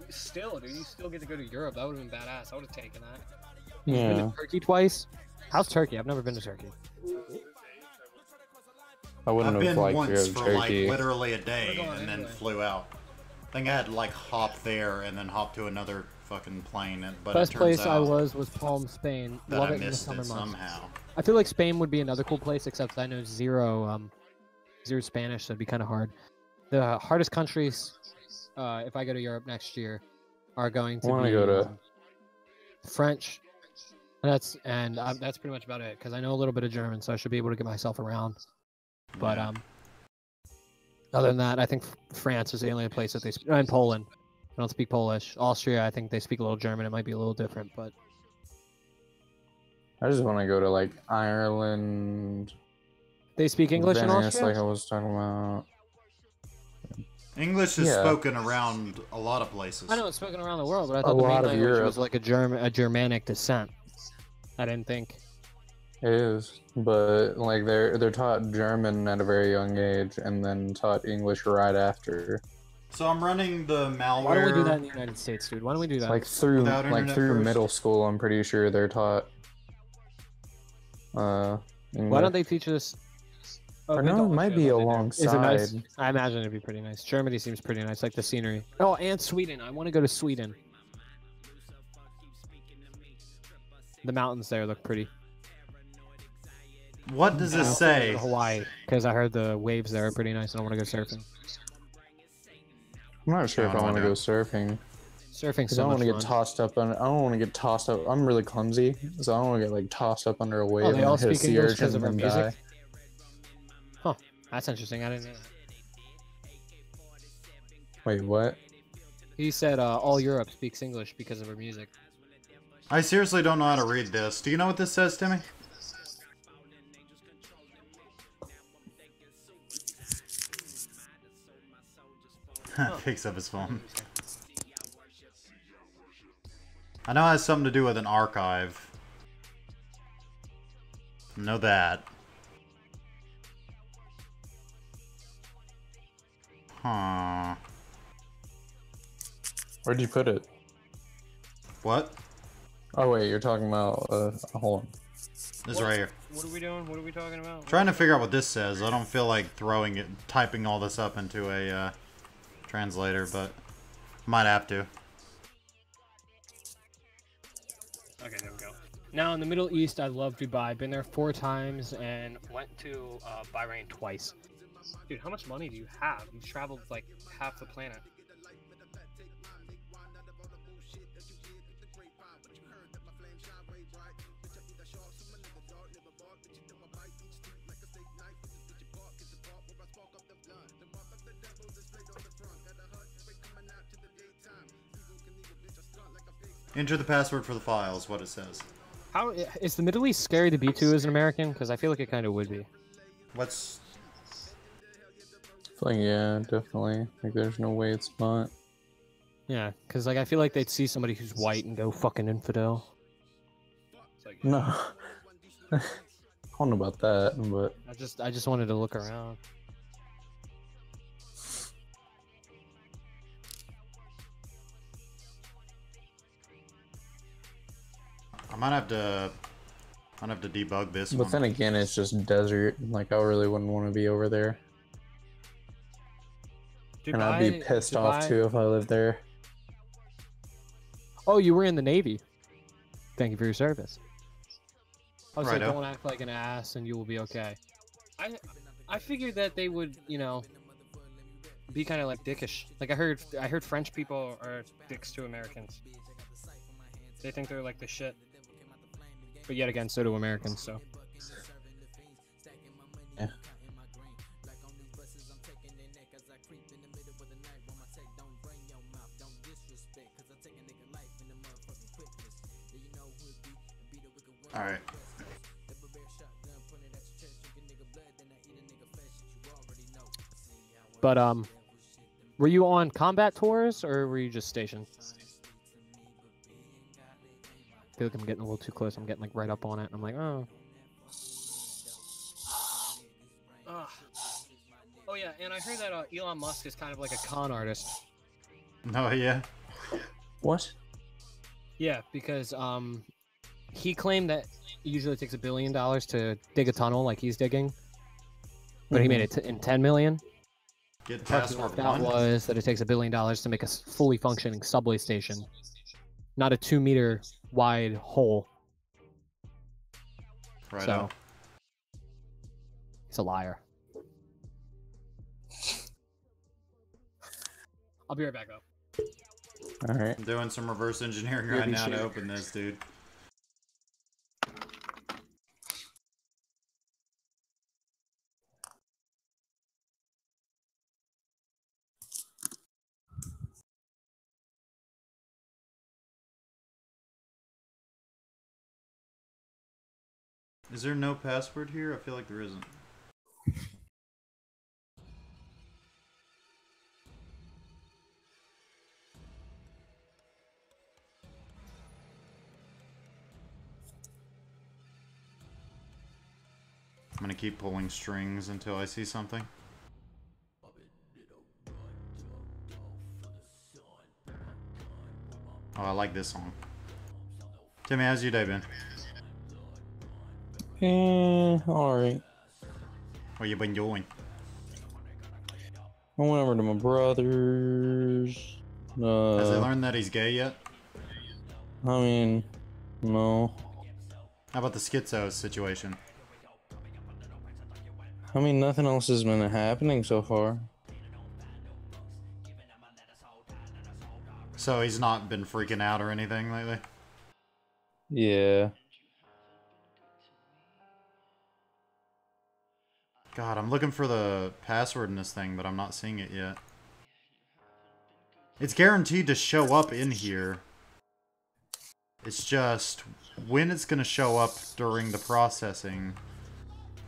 Still, dude, you still get to go to Europe. That would have been badass. I would have taken that. Been Yeah. to Turkey twice? How's Turkey? I've never been to Turkey. I wouldn't I've have been liked to once go to for like Turkey. literally a day Would've gone and then anyway. flew out. I think I had to like hop there and then hop to another fucking plane. But Best it turns place I out was Palm, Spain. that Love I it in the missed summer it months. somehow. I feel like Spain would be another cool place, except I know zero Spanish, so it'd be kind of hard. The hardest countries, if I go to Europe next year, are going to Wanna be go to- French. That's pretty much about it because I know a little bit of German, so I should be able to get myself around. But Yeah. other than that, I think France is the only place that they speak. And Poland, I don't speak Polish. Austria, I think they speak a little German. It might be a little different, but I just want to go to like Ireland, they speak English in Venice, Austria. like I was talking about. English is Yeah. spoken around a lot of places. I know it's spoken around the world, but I A thought the main lot of language Europe. was like a Germanic descent. I didn't think. It is, but like they're taught German at a very young age, and then taught English right after. So I'm running the malware. Why don't we do that in the United States, dude? Why don't we do that? Like through Without internet first? middle school, I'm pretty sure they're taught. English. Why don't they teach us? Oh, Or they no, don't it might show be that in there. alongside. Is it nice? I imagine it'd be pretty nice. Germany seems pretty nice, like the scenery. Oh, and Sweden. I want to go to Sweden. The mountains there look pretty. What does And I this also wanna go say? to Hawaii, because I heard the waves there are pretty nice, and I want to go surfing. I'm not sure I if don't I want to wanna go surfing. Surfing's 'Cause so I don't want much to fun. get tossed up on. I don't want to get tossed up. I'm really clumsy, so I don't want to get like tossed up under a wave Oh, they and all hit a speak sea English urchin because of our and music? die. Huh? That's interesting. I didn't know that. Wait, what? He said all Europe speaks English because of our music. I seriously don't know how to read this. Do you know what this says, Timmy? Picks up his phone. I know it has something to do with an archive. Know that. Huh. Where'd you put it? What? Oh wait, you're talking about. Hold on. This right here. What are we doing? What are we talking about? Trying to figure out what this says. I don't feel like typing all this up into a translator, but might have to. Okay, there we go. Now in the Middle East, I love Dubai. Been there 4 times and went to Bahrain twice. Dude, how much money do you have? You've traveled like half the planet. Enter the password for the file is what it says. How is the Middle East scary to be to as an American? Because I feel like it kind of would be. What's... Like, yeah, definitely. Like, there's no way it's not. Yeah, because like I feel like they'd see somebody who's white and go fucking infidel. It's like, No. I don't know about that, but I just wanted to look around. I might have to debug this but one. then again, it's just desert. Like, I really wouldn't want to be over there, and I'd be pissed off too if I lived there. Oh, you were in the Navy. Thank you for your service. Oh, so Righto. don't act like an ass and you will be okay. I figured that they would, you know, be kind of like dickish. Like I heard French people are dicks to Americans. They think they're like the shit. But yet again, so do Americans. So. Yeah. All right. But were you on combat tours or were you just stationed? I feel like I'm getting a little too close. I'm getting like right up on it. I'm like, oh. Oh yeah, and I heard that Elon Musk is kind of like a con artist. Oh yeah. What? Yeah, because he claimed that it usually takes $1 billion to dig a tunnel like he's digging, but he made it in 10 million. Get The part he password left out 1. was that it takes $1 billion to make a fully functioning subway station, not a 2-meter wide hole. Right So up. he's a liar. I'll be right back though. All right. I'm doing some reverse engineering You'll right be now to sure. open this, dude. Is there no password here? I feel like there isn't. I'm gonna keep pulling strings until I see something. Oh, I like this song. Timmy, how's your day been? Alright. What you been doing? I went over to my brother's. Has he learned that he's gay yet? I mean, no. How about the schizo situation? I mean, nothing else has been happening so far. So he's not been freaking out or anything lately? Yeah. God, I'm looking for the password in this thing, but I'm not seeing it yet. It's guaranteed to show up in here. It's just when it's going to show up during the processing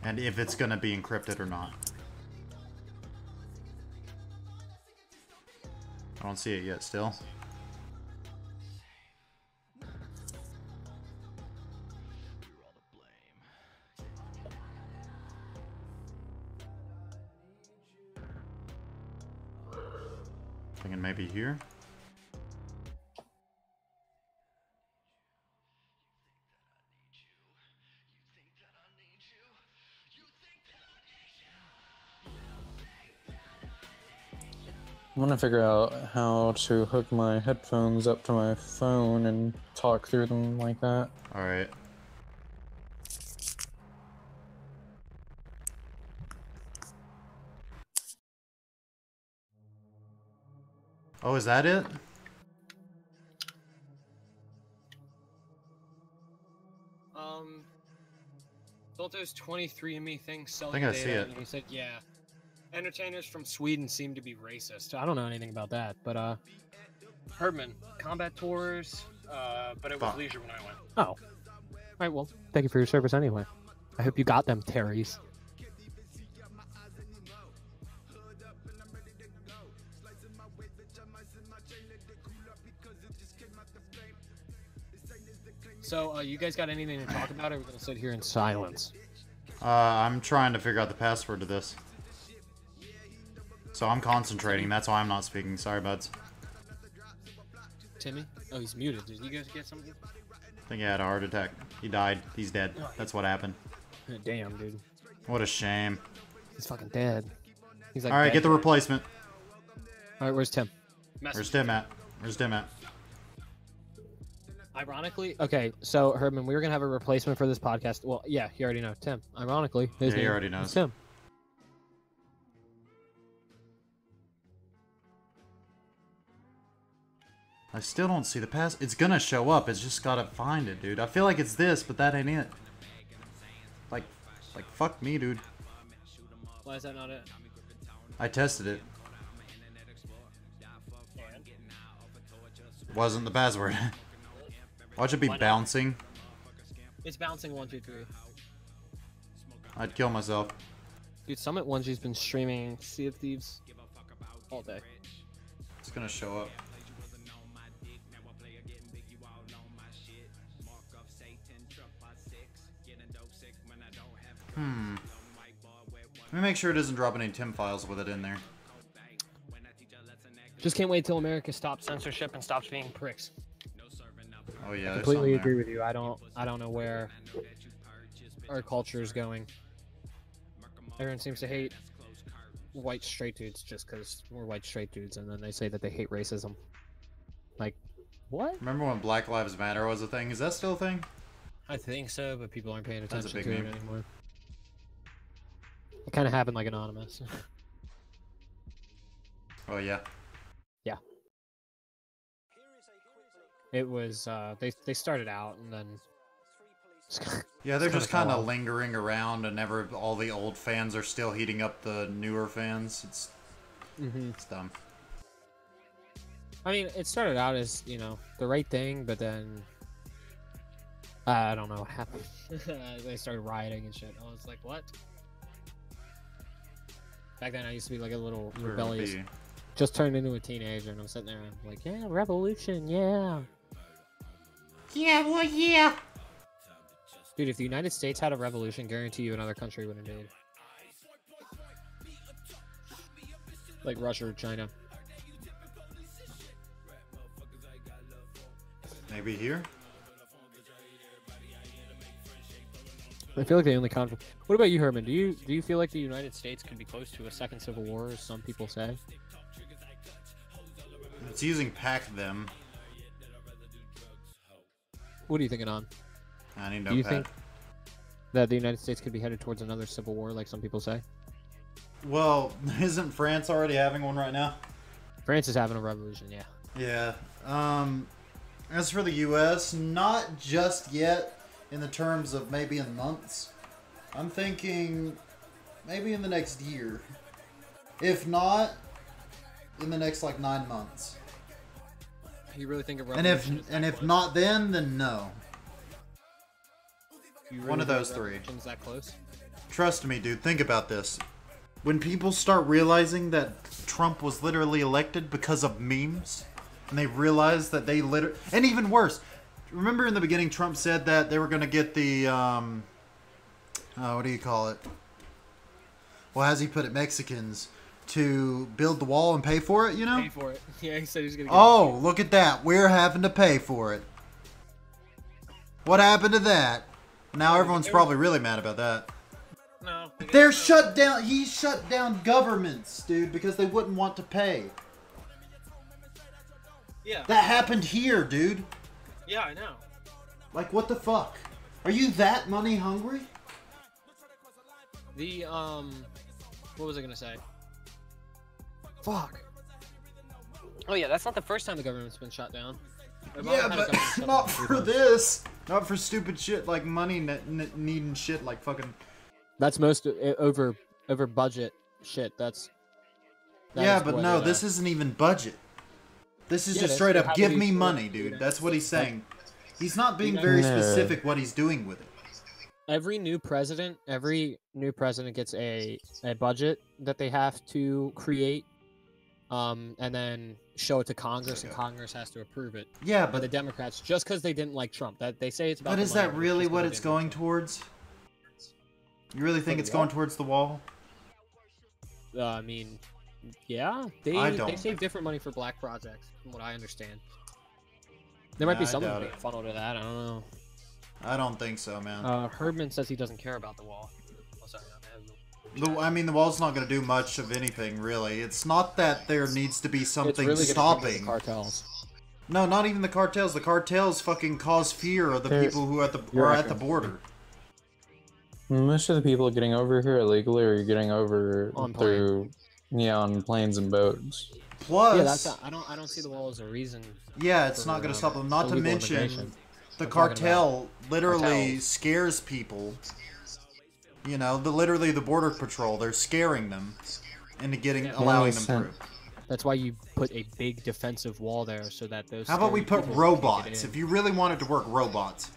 and if it's going to be encrypted or not. I don't see it yet still. Thinking maybe here. I'm gonna figure out how to hook my headphones up to my phone and talk through them like that. Alright. Oh, is that it? Don't those 23andMe things sell I think you I data? see it. And he said, yeah. Entertainers from Sweden seem to be racist. I don't know anything about that, but Herdman, combat tours, but it was Fuck. leisure when I went. Oh. Alright, well, thank you for your service anyway. I hope you got them, Terrys. So, you guys got anything to talk about, or are we gonna sit here in silence? I'm trying to figure out the password to this. So I'm concentrating, that's why I'm not speaking. Sorry, buds. Timmy? Oh, he's muted. Did you guys get something? I think he had a heart attack. He died. He's dead. That's what happened. Damn, dude. What a shame. He's fucking dead. He's like, Alright, dead. get the replacement. Alright, where's Tim? Where's Tim at? Where's Tim at? Ironically, okay, so Herman, we were gonna have a replacement for this podcast. Well, yeah, you already know Tim. Ironically, his Yeah, he name already is knows. Tim. I still don't see the pass. It's gonna show up. It's just gotta find it, dude. I feel like it's this, but that ain't it. Like fuck me, dude. Why is that not it? I tested it. And? Wasn't the password. Watch it be Why not? bouncing. It's bouncing 1, 2, 3. I'd kill myself. Dude, Summit 1G's been streaming Sea of Thieves all day. It's gonna show up. Let me make sure it doesn't drop any TIM files with it in there. Just can't wait till America stops censorship and stops being pricks. Oh yeah, there's Completely something agree there. with you. I don't know where our culture is going. Everyone seems to hate white straight dudes just because we're white straight dudes, and then they say that they hate racism. Like, what? Remember when Black Lives Matter was a thing? Is that still a thing? I think so, but people aren't paying That's a attention big to meme. it anymore. It kind of happened like Anonymous. Oh yeah. Yeah. It was, they started out and then... Yeah, they're It's just kinda kind fell of off. lingering around, and never all the old fans are still heating up the newer fans. It's dumb. I mean, it started out as, you know, the right thing, but then... I don't know what happened. They started rioting and shit. I was like, what? Back then, I used to be like a little Sure, it'd rebellious. be- Just turned into a teenager, and I'm sitting there, I'm like, yeah, revolution, yeah. Yeah, well, yeah. Dude, if the United States had a revolution, guarantee you another country would invade. Like Russia or China. Maybe here? I feel like the only conflict. What about you, Herman? Do you feel like the United States could be close to a second civil war, as some people say? It's using pack them. What are you thinking on? I need Do you notepad. think that the United States could be headed towards another civil war, like some people say? Well, isn't France already having one right now? France is having a revolution, yeah. Yeah. As for the U.S., not just yet in the terms of maybe in months. I'm thinking maybe in the next year. If not, in the next like 9 months. You really think a And revolution is that if close? not then no. You one of think a those three. revolution's that close? Trust me, dude. Think about this. When people start realizing that Trump was literally elected because of memes, and they realize that they literally... And even worse, remember in the beginning Trump said that they were going to get the... what do you call it? Well, as he put it, Mexicans to build the wall and pay for it, you know? Pay for it. Yeah, he said he was gonna. Oh, look at that. We're having to pay for it. What happened to that? Now everyone's probably really mad about that. No. They're shut down. He shut down governments, dude, because they wouldn't want to pay. Yeah. That happened here, dude. Yeah, I know. Like, what the fuck? Are you that money hungry? The what was I gonna say? Fuck. Oh yeah, that's not the first time the government's been shut down. Obama Yeah, had a but government shutdown not 3 for times. this. Not for stupid shit like money needing shit like fucking... That's most over budget shit. that Yeah, is but what no, it, this isn't even budget. This is Yeah, just that's straight how up, give they me sort money, of- dude. That's what he's saying. He's not being very No. specific what he's doing with it. every new president gets a budget that they have to create, and then show it to Congress, and Congress has to approve it. Yeah, But the but Democrats, just because they didn't like Trump, that they say it's about. but the is money, that but really just 'cause what they it's didn't like going Trump. towards? You really think the it's going wall? towards the wall? I mean, yeah, they I they don't. save different money for black projects, from what I understand. There might Yeah, be I some of doubt it it. funneled to that. I don't know. I don't think so, man. Herdman says he doesn't care about the wall. Oh, sorry, I mean, the wall's not going to do much of anything, really. It's not that there needs to be it's something really gonna bring in stopping. the cartels. No, not even the cartels. The cartels fucking cause fear of the There- people who are at you're the right. border. Most of the people getting over here illegally are getting over On through, yeah, on planes and boats. Plus, Yeah, that's I don't see the wall as a reason. yeah, it's for, not going to stop them. Not to illegal mention, immigration. the I'm talking cartel literally cartels. scares people. You know, literally the border patrol, they're scaring them into allowing them through. That's why you put a big defensive wall there so that those. How about we scary put people can't get robots? in. If you really want it to work, robots.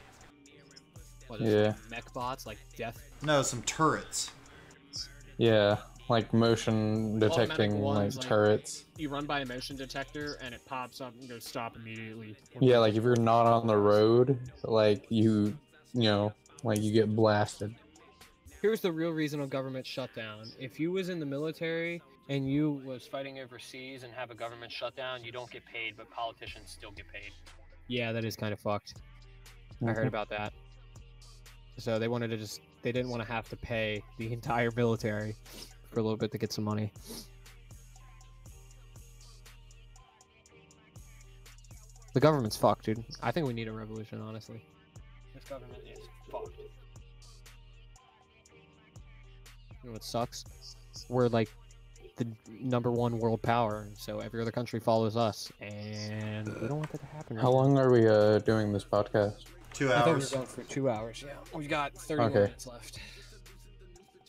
What is Yeah. it, mech bots like death. No, some turrets. Yeah, like motion detecting ones, like like- turrets. You run by a motion detector and it pops up and goes stop immediately. Yeah, like if you're not on the road, like you know, like you get blasted. Here's the real reason a government shutdown. If you was in the military and you was fighting overseas and have a government shutdown, you don't get paid, but politicians still get paid. Yeah, that is kind of fucked. I heard about that. So they wanted to they didn't want to have to pay the entire military for a little bit to get some money. The government's fucked, dude. I think we need a revolution, honestly. This government is fucked. You know what sucks? We're like the #1 world power, so every other country follows us, and we don't want that to happen. How long are we doing this podcast? 2 I think we're hours. going for 2 hours. Yeah, we've got 30 Okay. minutes left.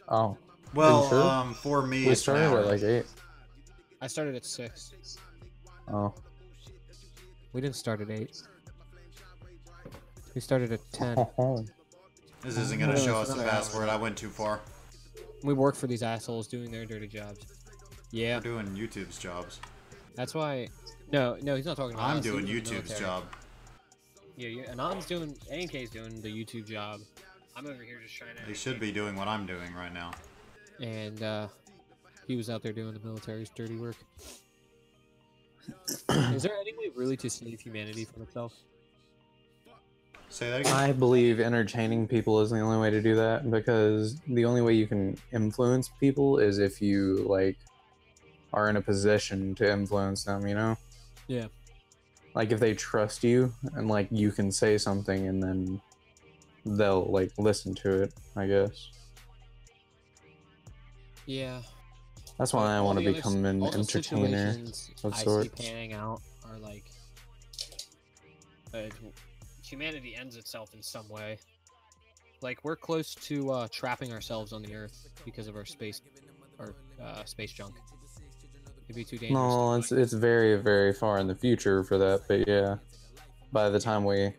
Oh, Well, sure? for me, we it's an started hour. at like 8. I started at 6. Oh, We didn't start at 8. We started at 10. This isn't going to No, show it's us the another hour. password. I went too far. We work for these assholes doing their dirty jobs. Yeah, We're doing YouTube's jobs. that's why. No, he's not talking about I'm us, he's doing in the YouTube's military. job. Yeah, Anand's doing. ANK's doing the YouTube job. I'm over here just trying to. They should be doing what I'm doing right now. And he was out there doing the military's dirty work. Is there any way really to save humanity from itself? Say that again. I believe entertaining people is the only way to do that, because the only way you can influence people is if you like are in a position to influence them, you know? Yeah. Like if they trust you and like you can say something and then they'll like listen to it, I guess. Yeah. That's why I All want to the other become an all the entertainer situations of I see sorts. panning out are like humanity ends itself in some way. Like we're close to trapping ourselves on the Earth because of our space junk. It'd be too dangerous. No, it's very, very far in the future for that, but yeah. By the time we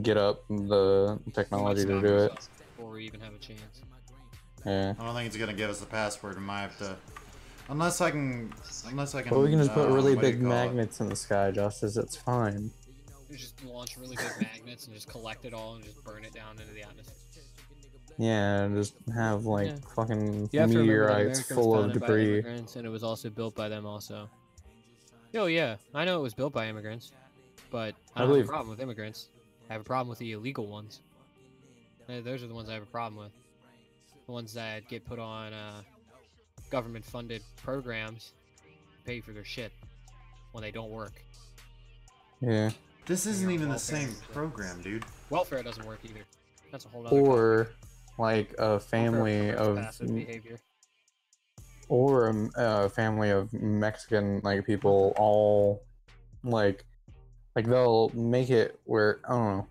get up the technology to do it. Before we even have a chance. Yeah. I don't think it's gonna give us the password. We might have to, unless I can. But we can just put really what do you big call it? magnets in the sky, Justice. It's fine. You just launch really big magnets and just collect it all and just burn it down into the atmosphere. Yeah, just have like Yeah. fucking You have to remember that meteorites America was full of founded by debris. immigrants, and it was also built by them also. Oh yeah, I know it was built by immigrants, but I don't have believe- a problem with immigrants. I have a problem with the illegal ones. Those are the ones I have a problem with. The ones that get put on government-funded programs, pay for their shit when they don't work. Yeah. This isn't even the welfare same and shit. program, dude. Welfare doesn't work either. That's a whole other. Or like a family Welfare of, promotes passive behavior. or a family of Mexican like people all like they'll make it where I don't know.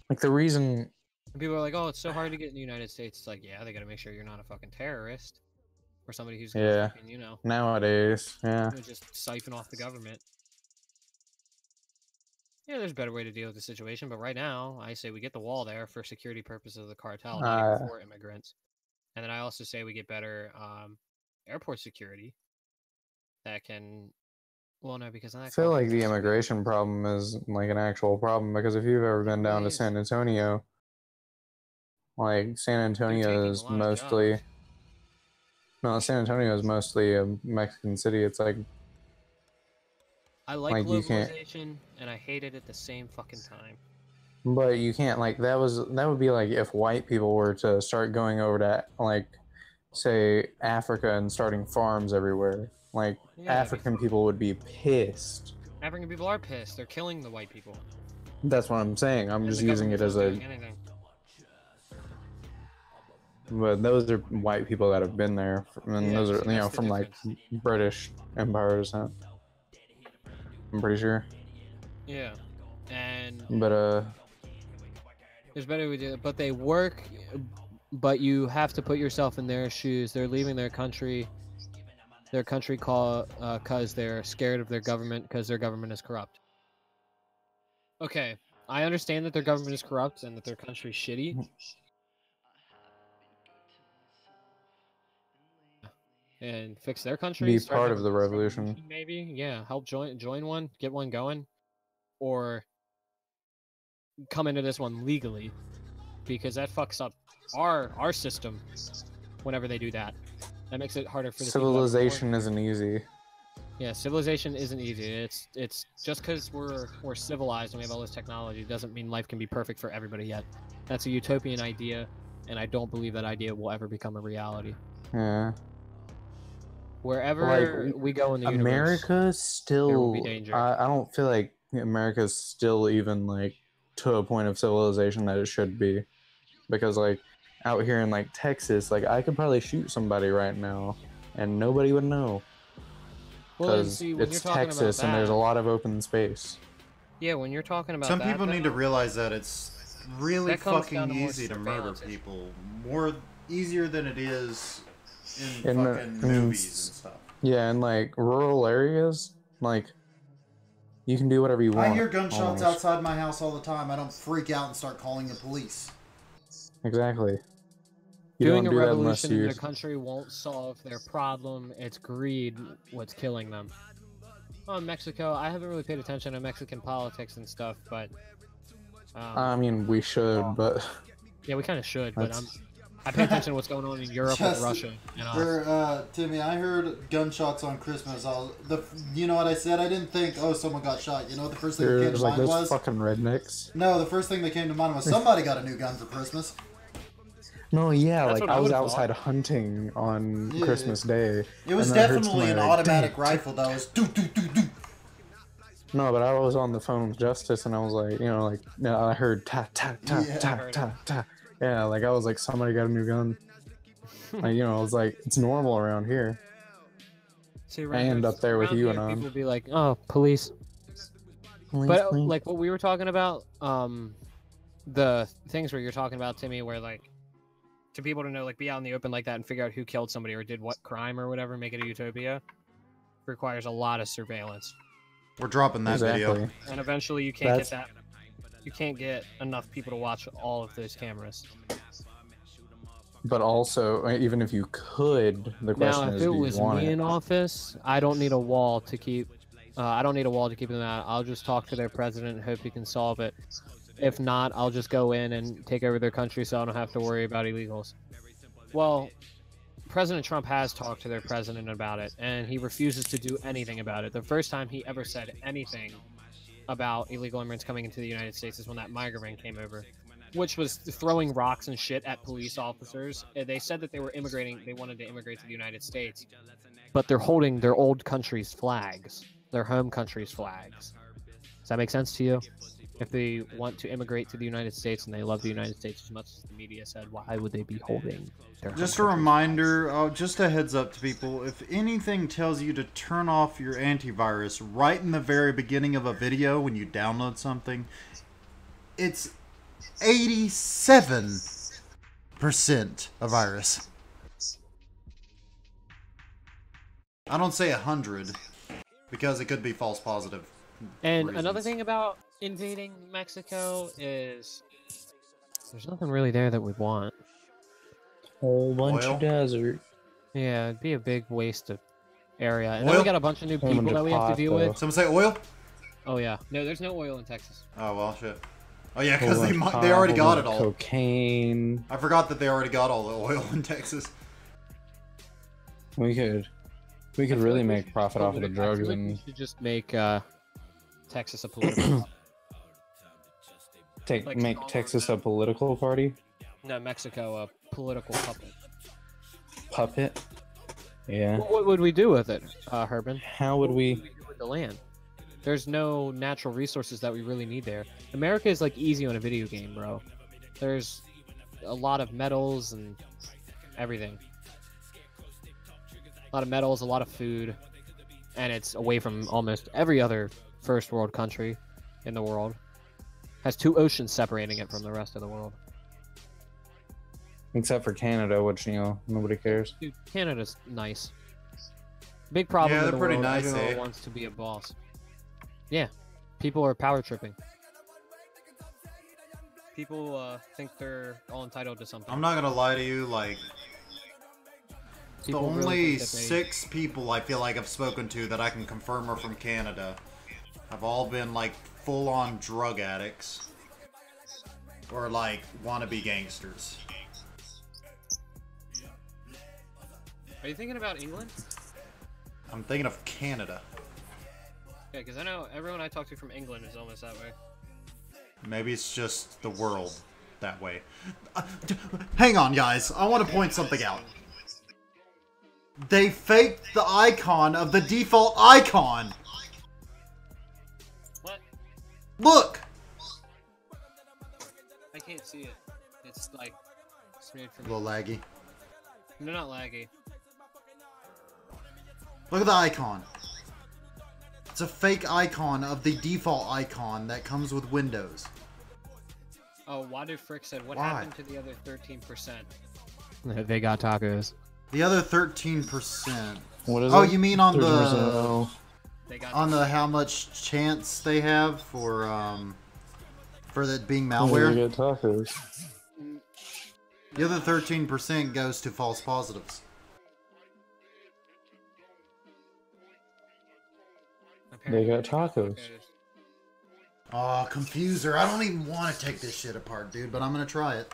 Like the reason. And people are like, "Oh, it's so hard to get in the United States." It's like, yeah, they gotta make sure you're not a fucking terrorist or somebody who's gonna Yeah. fucking, Nowadays, yeah. just siphon off the government. Yeah, there's a better way to deal with the situation, but right now, I say we get the wall there for security purposes of the cartel, not even for immigrants. And then I also say we get better airport security that can. Well, no, because then I that feel like the compromises- immigration problem is like an actual problem, because if you've ever been down to is. San Antonio, like San Antonio taking is a lot of mostly jobs. no, San Antonio is mostly a Mexican city. It's like I like like, you can't- globalization, and I hate it at the same fucking time. but you can't like that would be like if white people were to start going over to like say Africa and starting farms everywhere. Like Yeah, that'd be African people would be pissed. African people are pissed. They're killing the white people. That's what I'm saying. I'm And just the using it government's as not a doing anything. but those are white people that have been there, and Yeah, those are see, that's the from like difference. British empires. I'm pretty sure, Yeah, and but there's better we do it, but they work. But you have to put yourself in their shoes. They're leaving their country cause they're scared of their government because their government is corrupt. Okay, I understand that their government is corrupt and that their country's shitty. And fix their country, be start part of having the a revolution. maybe. Yeah, help join one, get one going, or come into this one legally, because that fucks up our system whenever they do that. That makes it harder for the people that were born Civilization here. isn't easy. Yeah, civilization isn't easy. It's just because we're civilized and we have all this technology doesn't mean life can be perfect for everybody yet. That's a utopian idea, and I don't believe that idea will ever become a reality. Yeah. Wherever Like, we go in the universe, America's there will still. be danger. I don't feel like America's still even like to a point of civilization that it should be, because like out here in like Texas, like I could probably shoot somebody right now, and nobody would know. Well, then, Because see, when you're it's talking Texas about and there's a that, lot of open space. yeah, when you're talking about Some that, people need to realize that it's really That comes down fucking to more easy to murder surveillance. people. More easier than it is in In, fucking movies and stuff. Yeah, in like rural areas, like you can do whatever you want. I hear gunshots almost. outside my house all the time. I don't freak out and start calling the police. Exactly. You doing a don't do that unless revolution in you. their country won't solve their problem. It's greed what's killing them. Oh, in Mexico, I haven't really paid attention to Mexican politics and stuff, but I mean, we should, but yeah, we kind of should. But that's- I pay attention to what's going on in Europe with Just- Russia. You know, Timmy, I heard gunshots on Christmas. You know what I said? I didn't think, oh, someone got shot. You know what the first thing that came there's to like mind those was? fucking rednecks. No, the first thing that came to mind was somebody got a new gun for Christmas. No, yeah, That's like what I I was would've outside hunting on Yeah. Christmas Day. It was and I heard definitely somebody an like, automatic "Dang." rifle that was do do do do. No, but I was on the phone with Justice, and I was like, I heard ta ta ta Yeah, I ta heard ta ta. Yeah, like I was like, somebody got a new gun. Like, I was like, it's normal around here. see, I end up there with around you here, and on. people will be like, "Oh, police." Please, But please. like what we were talking about, the things where you're talking about, Timmy, where like to people to know, like, be out in the open like that and figure out who killed somebody or did what crime or whatever, make it a utopia, requires a lot of surveillance. We're dropping that exactly. video. And eventually you can't That's- get that. You can't get enough people to watch all of those cameras. But also, even if you could, the question Now, is, if it do you was want me it? in office, I don't need a wall to keep. I don't need a wall to keep them out. I'll just talk to their president and hope he can solve it. If not, I'll just go in and take over their country so I don't have to worry about illegals. Well, President Trump has talked to their president about it, and he refuses to do anything about it. The first time he ever said anything about illegal immigrants coming into the United States is when that migrant came over, which was throwing rocks and shit at police officers. They said that they were immigrating, they wanted to immigrate to the United States, but they're holding their old country's flags, their home country's flags. Does that make sense to you? If they want to immigrate to the United States and they love the United States as much as the media said, why would they be holding their Just a home country's reminder, just a heads up to people, if anything tells you to turn off your antivirus right in the very beginning of a video when you download something, it's 87% a virus. I don't say 100, because it could be false positive. And reasons. another thing about invading Mexico is there's nothing really there that we'd want. Whole bunch Oil? of desert. Yeah, it'd be a big waste of area. And then Oil? we got a bunch of new Whole bunch people that of we have to pot, deal though. with. Someone say oil? Oh yeah, no, there's no oil in Texas. Oh, well, shit. Oh, yeah, Whole because bunch of pot, they already whole got bunch it of all. Cocaine. I forgot that they already got all the oil in Texas. We could I feel really like we make should profit off of the I feel drugs like we and should just make Texas a political. like make all Texas over a political party no, Mexico a political puppet. puppet. Yeah. What would we do with it, Herban? How would we? do with the land? There's no natural resources that we really need there. America is like easy on a video game, bro. There's a lot of metals and everything. A lot of metals, a lot of food, and it's away from almost every other first world country in the world. Has 2 oceans separating it from the rest of the world. Except for Canada, which, you know, nobody cares. Dude, Canada's nice. Big problem Yeah, in they're the pretty world, nice, everyone eh? wants to be a boss. Yeah. People are power tripping. People think they're all entitled to something. I'm not gonna lie to you, like, People the really only think that they- 6 people I feel like I've spoken to that I can confirm are from Canada have all been, like, full-on drug addicts. Or, like, wannabe gangsters. Are you thinking about England? I'm thinking of Canada. Yeah, because I know everyone I talk to from England is almost that way. Maybe it's just the world that way. Hang on, guys. I want to point something out. They faked the icon of the default icon. What? Look! I can't see it. It's like made for A me. little laggy. They're not laggy. Look at the icon. It's a fake icon of the default icon that comes with Windows. Oh, Wadu Frick said, what Why? happened to the other 13%? They got tacos. The other 13%. What is Oh, it? you mean on 30%? the Oh. They got on the how much chance they have for that being malware? You get tacos. The other 13% goes to false positives. They got tacos. Oh, Confuser. I don't even want to take this shit apart, dude, but I'm gonna try it.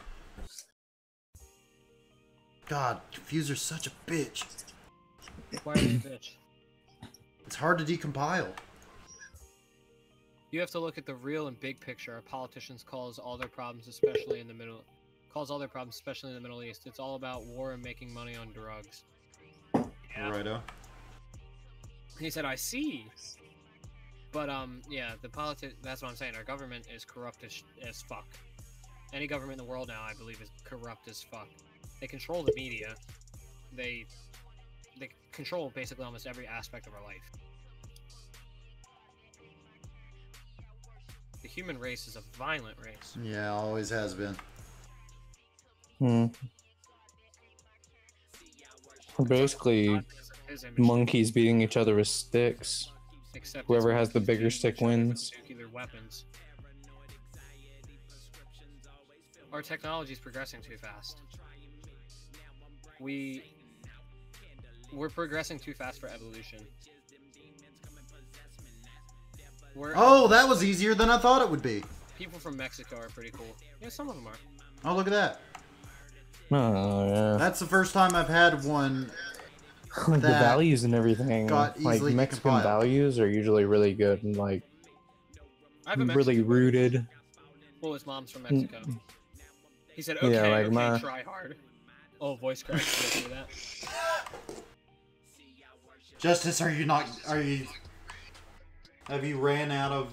God, Confuser's such a bitch. Why are you a bitch? It's hard to decompile. You have to look at the real and big picture. Our politicians cause all their problems, especially in the Middle East. It's all about war and making money on drugs. Yeah. Righto. He said, I see. But, yeah, that's what I'm saying. Our government is corrupt as fuck. Any government in the world now, I believe, is corrupt as fuck. They control the media. They control basically almost every aspect of our life. The human race is a violent race. Yeah, always has been. Basically, monkeys beating each other with sticks. Except Whoever it's has the bigger monkeys stick beating each other with wins. Nuclear weapons. Our technology is progressing too fast. We're progressing too fast for evolution. Oh, that was easier than I thought it would be. People from Mexico are pretty cool. Yeah, some of them are. Oh, look at that. Oh, yeah. That's the first time I've had one. Like the that values and everything. got Like easily Mexican decompiled. values are usually really good and like I have a really Mexican rooted. Well, his mom's from Mexico. He said, "Okay, Yeah, like okay, try hard." Oh, voice crack. Did you hear that? Justice, have you ran out of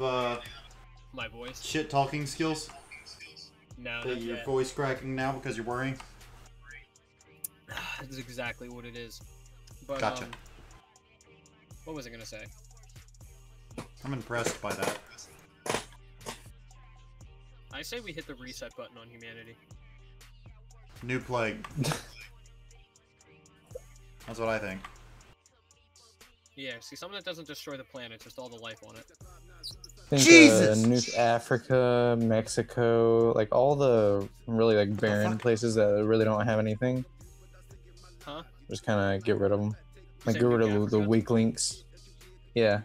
My voice? shit talking skills? No, That not you're yet. voice cracking now because you're worrying? That's exactly what it is. But, Gotcha. what was I gonna say? I'm impressed by that. I say we hit the reset button on humanity. New plague. That's what I think. Yeah, see, something that doesn't destroy the planet, just all the life on it. I think, Jesus! Nuke Africa, Mexico, like all the really like barren fuck? places that really don't have anything. Huh? Just kind of get rid of them. Like Say get rid Nuke of the Africa? weak links. Yeah.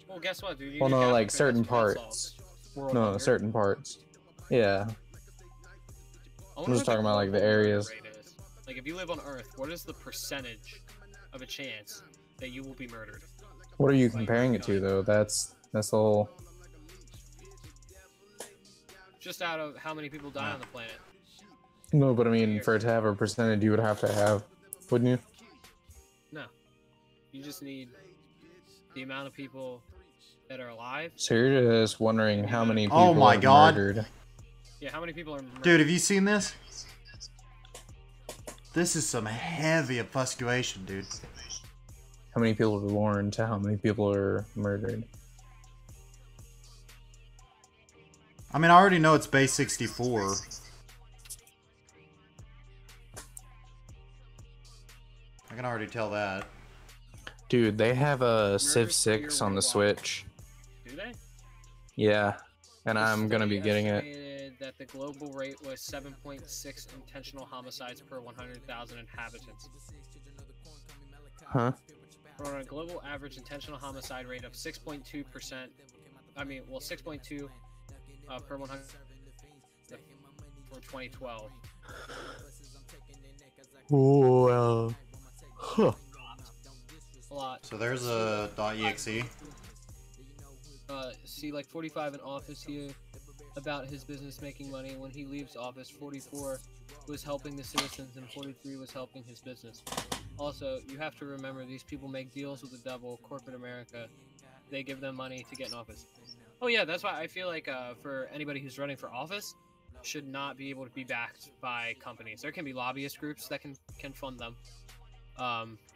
Well, guess what, dude? You Well, nuke no, like Africa, certain guess what that parts. solves? World No, hunger. certain parts. Yeah. I I'm wonder just what talking about like the global murder areas. rate is. Like, if you live on Earth, what is the percentage of a chance that you will be murdered? What are you Like, comparing it to though? That's the whole. Just out of how many people die on the planet. No, but I mean, for it to have a percentage, you would have to have, wouldn't you? No. You just need the amount of people that are alive. So you're just wondering how many people Oh my are God. murdered. Yeah, how many people are murdered? Dude, have you seen this? This is some heavy obfuscation, dude. How many people are born to how many people are murdered? I mean, I already know it's base 64. I can already tell that. Dude, they have a Civ Murder 6 career on the rewatch. Switch. Do they? Yeah, and The I'm gonna be study getting it. estimated that the global rate was 7.6 intentional homicides per 100,000 inhabitants. Huh? For a global average intentional homicide rate of 6.2%, 6.2 per 100 for 2012. Well, huh. A lot. So there's a .exe. See, like 45 in office here about his business making money. When he leaves office, 44 was helping the citizens and 43 was helping his business. Also, you have to remember these people make deals with the devil, corporate America. They give them money to get in office. Oh yeah, that's why I feel like for anybody who's running for office, should not be able to be backed by companies. There can be lobbyist groups that can fund them,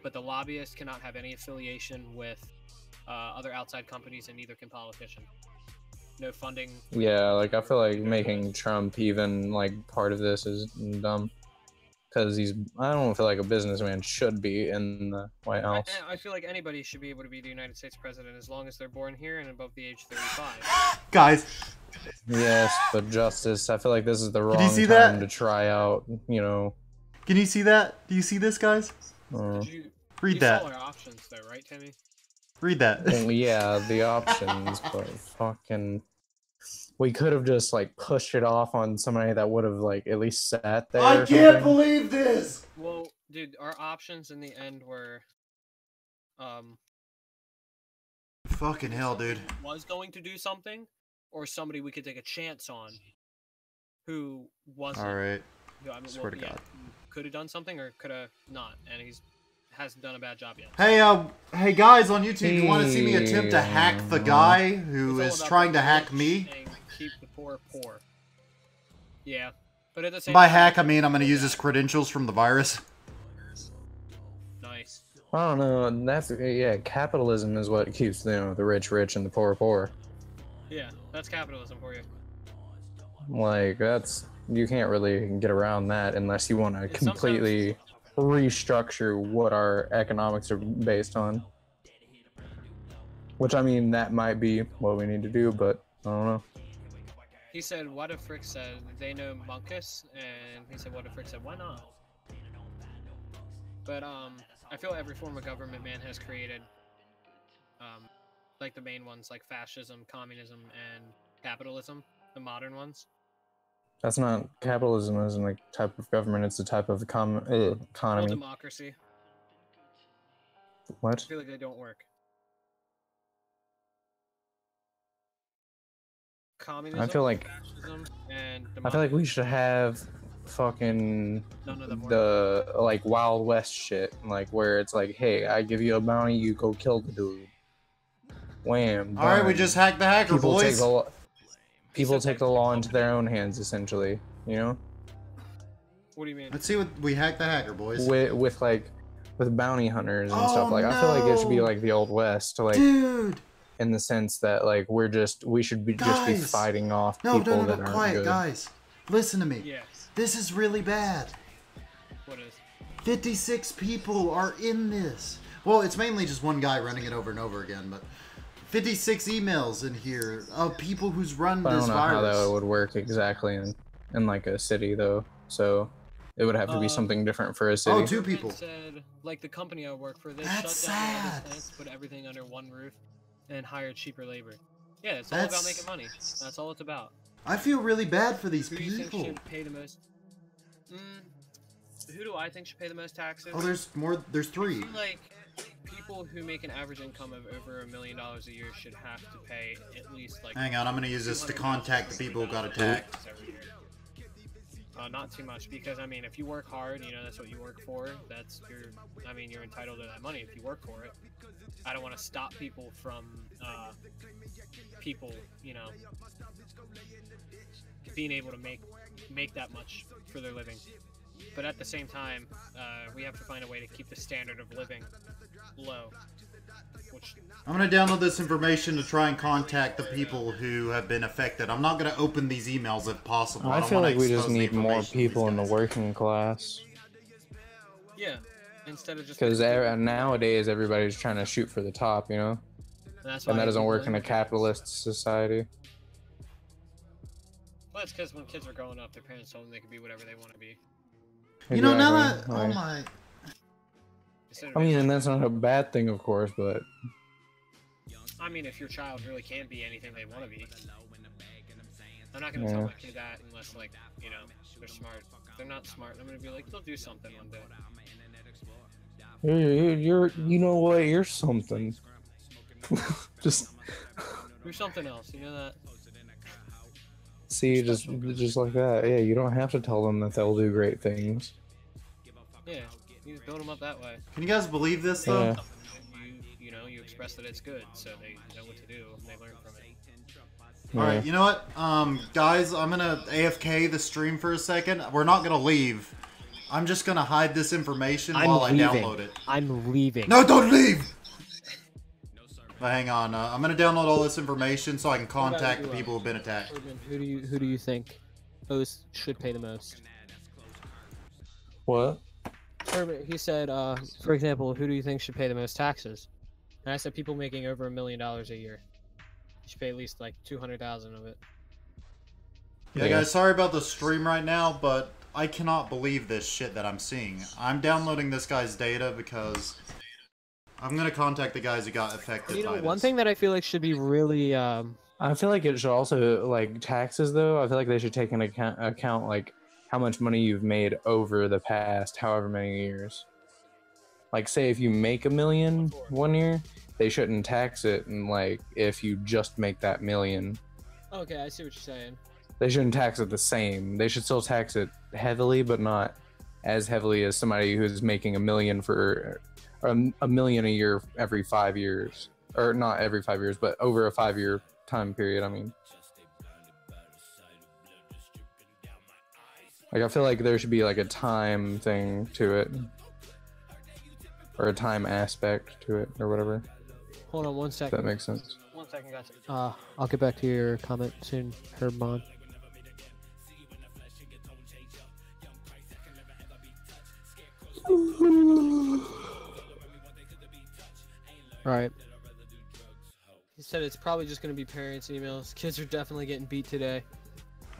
but the lobbyists cannot have any affiliation with other outside companies, and neither can politicians. No funding. Yeah, like I feel like making Trump even like part of this is dumb. Because I don't feel like a businessman should be in the White House. I feel like anybody should be able to be the United States president as long as they're born here and above the age 35. Guys, Yes, but Justice, I feel like this is the wrong you see time that? to try out, you know. can you see that? Do you see this, guys? Read You that. saw our options though, right, Timmy? Read that. Well, yeah, the options, but fucking... We could have just, like, pushed it off on somebody that would have, like, at least sat there I or can't something. believe this! Well, dude, our options in the end were, Fucking hell, dude. was going to do something, or somebody we could take a chance on, who wasn't. Alright. Who, I mean, Swear to God. could have done something or could have not, and he's hasn't done a bad job yet. Hey guys on YouTube, you want to see me attempt to hack the guy who It's all is about trying the to hack rich me? and keep the poor poor. Yeah, but at the same By time, hack, I mean I'm gonna use his credentials from the virus. nice. I don't know, that's... Yeah, capitalism is what keeps, you know, the rich rich and the poor poor. Yeah, that's capitalism for you. Like, that's... You can't really get around that unless you want to It's completely restructure what our economics are based on. Which, I mean, that might be what we need to do, but I don't know. He said, what if Frick said, they know Monkus? And he said, what if Frick said, why not? But, I feel every form of government man has created, like the main ones, like fascism, communism, and capitalism, the modern ones. That's not... Capitalism isn't a type of government, it's a type of Well, economy. democracy. What? I feel like they don't work. Communism, I feel like... fascism, and I feel like we democracy. should have fucking None of them work. the like Wild West shit, like where it's like, hey, I give you a bounty, you go kill the dude. Wham. Alright, we done. just hacked the hacker, people take boys. the people said take the law into their own hands, essentially. You know, What do you mean? Let's see what we hacked the hacker, boys. with bounty hunters and stuff. Oh, Like, I feel like it should be no. like the Old West, like Dude! in the sense that like we should be just be Guys. fighting off No, people no, no, that no, aren't quiet, good. guys. Listen to me. Yes. This is really bad. What is? 56 people are in this. Well, it's mainly just one guy running it over and over again, but 56 emails in here of people who's run I this don't know virus. how that would work exactly in like a city though. So it would have to be something different for a city. Oh, two Government people. Said, like the company I work for, they That's shut down all sad. the plants, put everything under one roof, and hire cheaper labor. Yeah, it's all about That's- making money. That's all it's about. I feel really bad for these Who do you think people. should pay the most? Who do I think should pay the most taxes? Oh, there's more. There's I three. feel like people who make an average income of over $1 million a year should have to pay at least like. Hang on, I'm gonna use this to contact the people who got attacked. every year. Not too much, because I mean, if you work hard, you know that's what you work for. That's your. I mean, you're entitled to that money if you work for it. I don't want to stop people from people, you know, being able to make that much for their living. But at the same time, we have to find a way to keep the standard of living low. Which I'm going to download this information to try and contact the people who have been affected. I'm not going to open these emails if possible. I don't feel wanna like we just expose the need more information to these people in the guys. working class. yeah, instead of just Because and nowadays everybody's trying to shoot for the top, you know? that's And why that doesn't work in a language- capitalist society. Well, it's because when kids are growing up, their parents told them they could be whatever they want to be. You know, now that... Exactly. Oh Like, my... Instead of I mean, and that's not a bad thing, of course, but I mean, if your child really can't be anything they want to be, I'm not gonna tell my kid that unless, like, you know, they're smart. If they're not smart, I'm gonna be like, they'll do something one day. you know what? You're something. Just Do something else, you know that? see, just like that. Yeah, you don't have to tell them that they'll do great things. Yeah, you just build them up that way. Can you guys believe this, though? Yeah. You know, you express that it's good, so they know what to do, and they learn from it. Alright, you know what? Guys, I'm gonna AFK the stream for a second. We're not gonna leave. I'm just gonna hide this information while I download it. I'm leaving. No, don't leave! But hang on, I'm gonna download all this information so I can contact the people who've been attacked. Urban, who do you think should pay the most? What? Urban, he said, for example, who do you think should pay the most taxes? And I said people making over $1 million a year. You should pay at least like 200,000 of it. Yeah, guys, sorry about the stream right now, but I cannot believe this shit that I'm seeing. I'm downloading this guy's data because I'm gonna contact the guys who got affected You know, by one this. thing that I feel like should be really, I feel like it should also, like, taxes, though. I feel like they should take into account like, how much money you've made over the past however many years. Like, say if you make $1 million one year, they shouldn't tax it, and, like, if you just make that $1 million, okay, I see what you're saying. they shouldn't tax it the same. They should still tax it heavily, but not as heavily as somebody who's making $1 million for $1 million a year every 5 years, or not every 5 years, but over a 5-year time period. I mean, like, I feel like there should be like a time thing to it, or a time aspect to it, or whatever. Hold on one If second. that makes sense. 1 second, guys. I'll get back to your comment soon, Herman. Alright. He said it's probably just gonna be parents' emails. Kids are definitely getting beat today.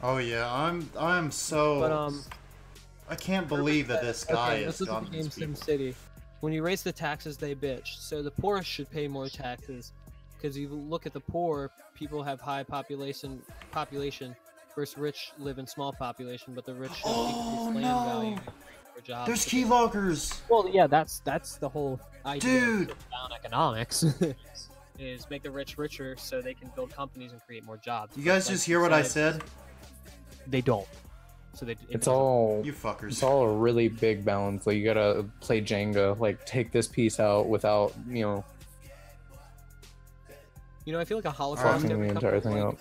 Oh yeah, I'm so... But I can't believe that this guy okay, has let's look gone at to the game these Sim people. City. When you raise the taxes, they bitch. So the poor should pay more taxes, because you look at the poor, people have high population versus rich live in small population, but the rich should Oh, increase land no. value for jobs. There's keyloggers! Well, yeah, that's the whole idea Dude! of down economics. Is make the rich richer so they can build companies and create more jobs. You guys Like just hear what I said, said? They don't. So It's all You fuckers. it's all a really big balance. Like, you gotta play Jenga. Like, take this piece out without, you know, You know, I feel like a Alright. Holocaust fucking every the couple, entire thing like, up.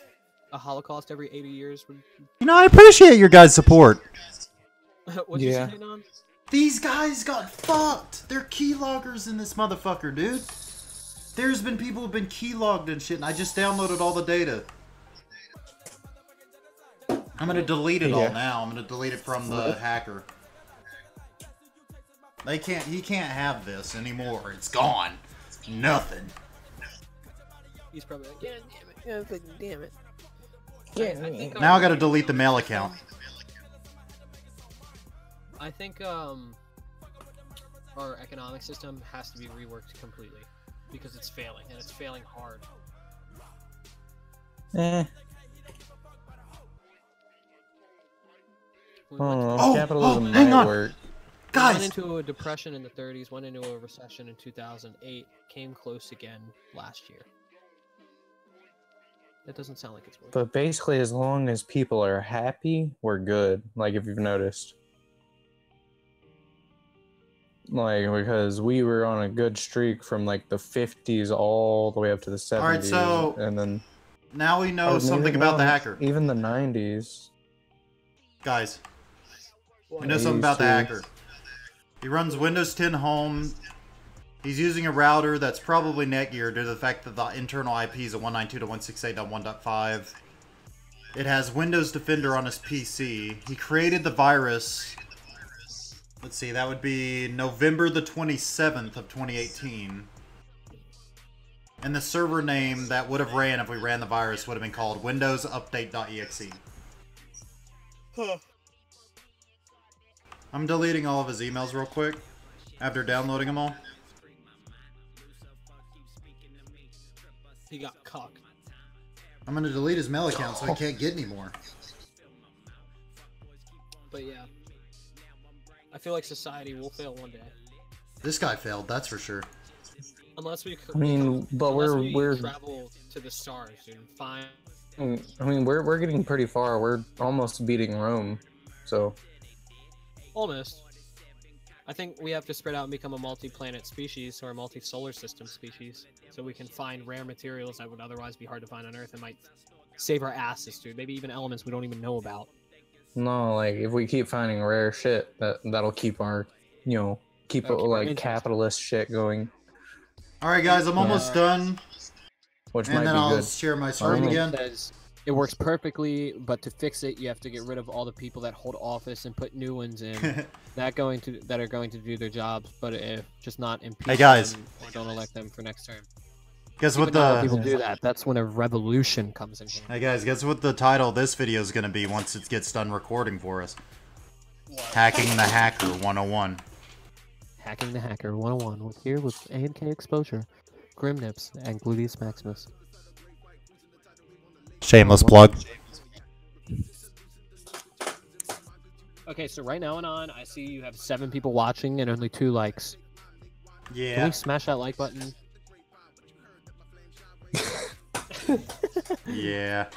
a Holocaust every 80 years would. You know, I appreciate your guys' support. What'd Yeah. you say, Don? These guys got fucked! They're keyloggers in this motherfucker, dude. There's been people who've been keylogged and shit, and I just downloaded all the data. I'm gonna delete it all Yeah. now. I'm gonna delete it from the hacker. He can't have this anymore. It's gone. Nothing. He's probably like, yeah, damn it, damn it. I think Now I gotta delete the mail account. I think our economic system has to be reworked completely because it's failing and it's failing hard. We went, Oh, Capitalism hang might on. work. we went Guys! into a depression in the 30s, went into a recession in 2008, came close again last year. That doesn't sound like it's working. But basically, as long as people are happy, we're good. Like, if you've noticed. Like, because we were on a good streak from, like, the 50s all the way up to the 70s. Alright, so- And then... Now we know Oh, something maybe about the not. hacker. Even the 90s. Guys, We know something about the hacker. He runs Windows 10 Home. He's using a router that's probably Netgear due to the fact that the internal IP is a 192.168.1.5. It has Windows Defender on his PC. He created the virus. Let's see, that would be November the 27th of 2018. And the server name that would have ran if we ran the virus would have been called Windows Update.exe. Huh. I'm deleting all of his emails real quick after downloading them all. He got cocked. I'm going to delete his mail account so he can't get any more. But yeah. I feel like society will fail one day. This guy failed, that's for sure. Unless we I mean, but we're travel to the stars, dude. Find. I mean, we're getting pretty far. We're almost beating Rome, so. Almost. I think we have to spread out and become a multi-planet species or a multi-solar system species, so we can find rare materials that would otherwise be hard to find on Earth and might save our asses, dude. Maybe even elements we don't even know about. No, like if we keep finding rare shit, that'll keep our, keep That'll keep our like interest. capitalist shit going. Alright guys, I'm almost done. Which And might then be I'll good. share my screen Alright. again. Says it works perfectly, but to fix it, you have to get rid of all the people that hold office and put new ones in that are going to do their jobs, but if just not impeach Hey, guys. them or don't elect them for next term. Guess Even what though the... people do that, that's when a revolution comes in. Hey guys, guess what the title of this video is going to be once it gets done recording for us? Hacking the Hacker 101. Hacking the Hacker 101 with here with A&K Exposure, Grimnips, and Gluteus Maximus. Shameless plug. Okay, so right now and on, I see you have 7 people watching and only 2 likes. Can Yeah. we smash that like button? Yeah.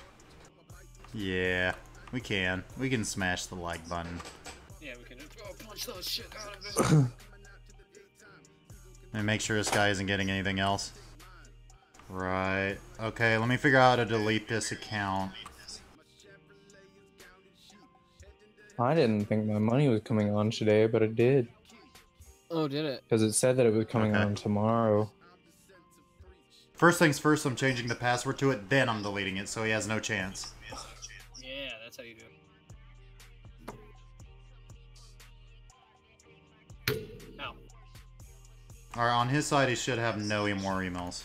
Yeah. We can. We can smash the like button. Yeah, we can punch those shit out of it. And make sure this guy isn't getting anything else. Right. Okay, let me figure out how to delete this account. I didn't think my money was coming on today, but it did. Oh, did it? Because it said that it was coming Okay. on tomorrow. First things first, I'm changing the password to it, then I'm deleting it, so he has no chance. Yeah, that's how you do it. Ow. Alright, on his side, he should have no more emails.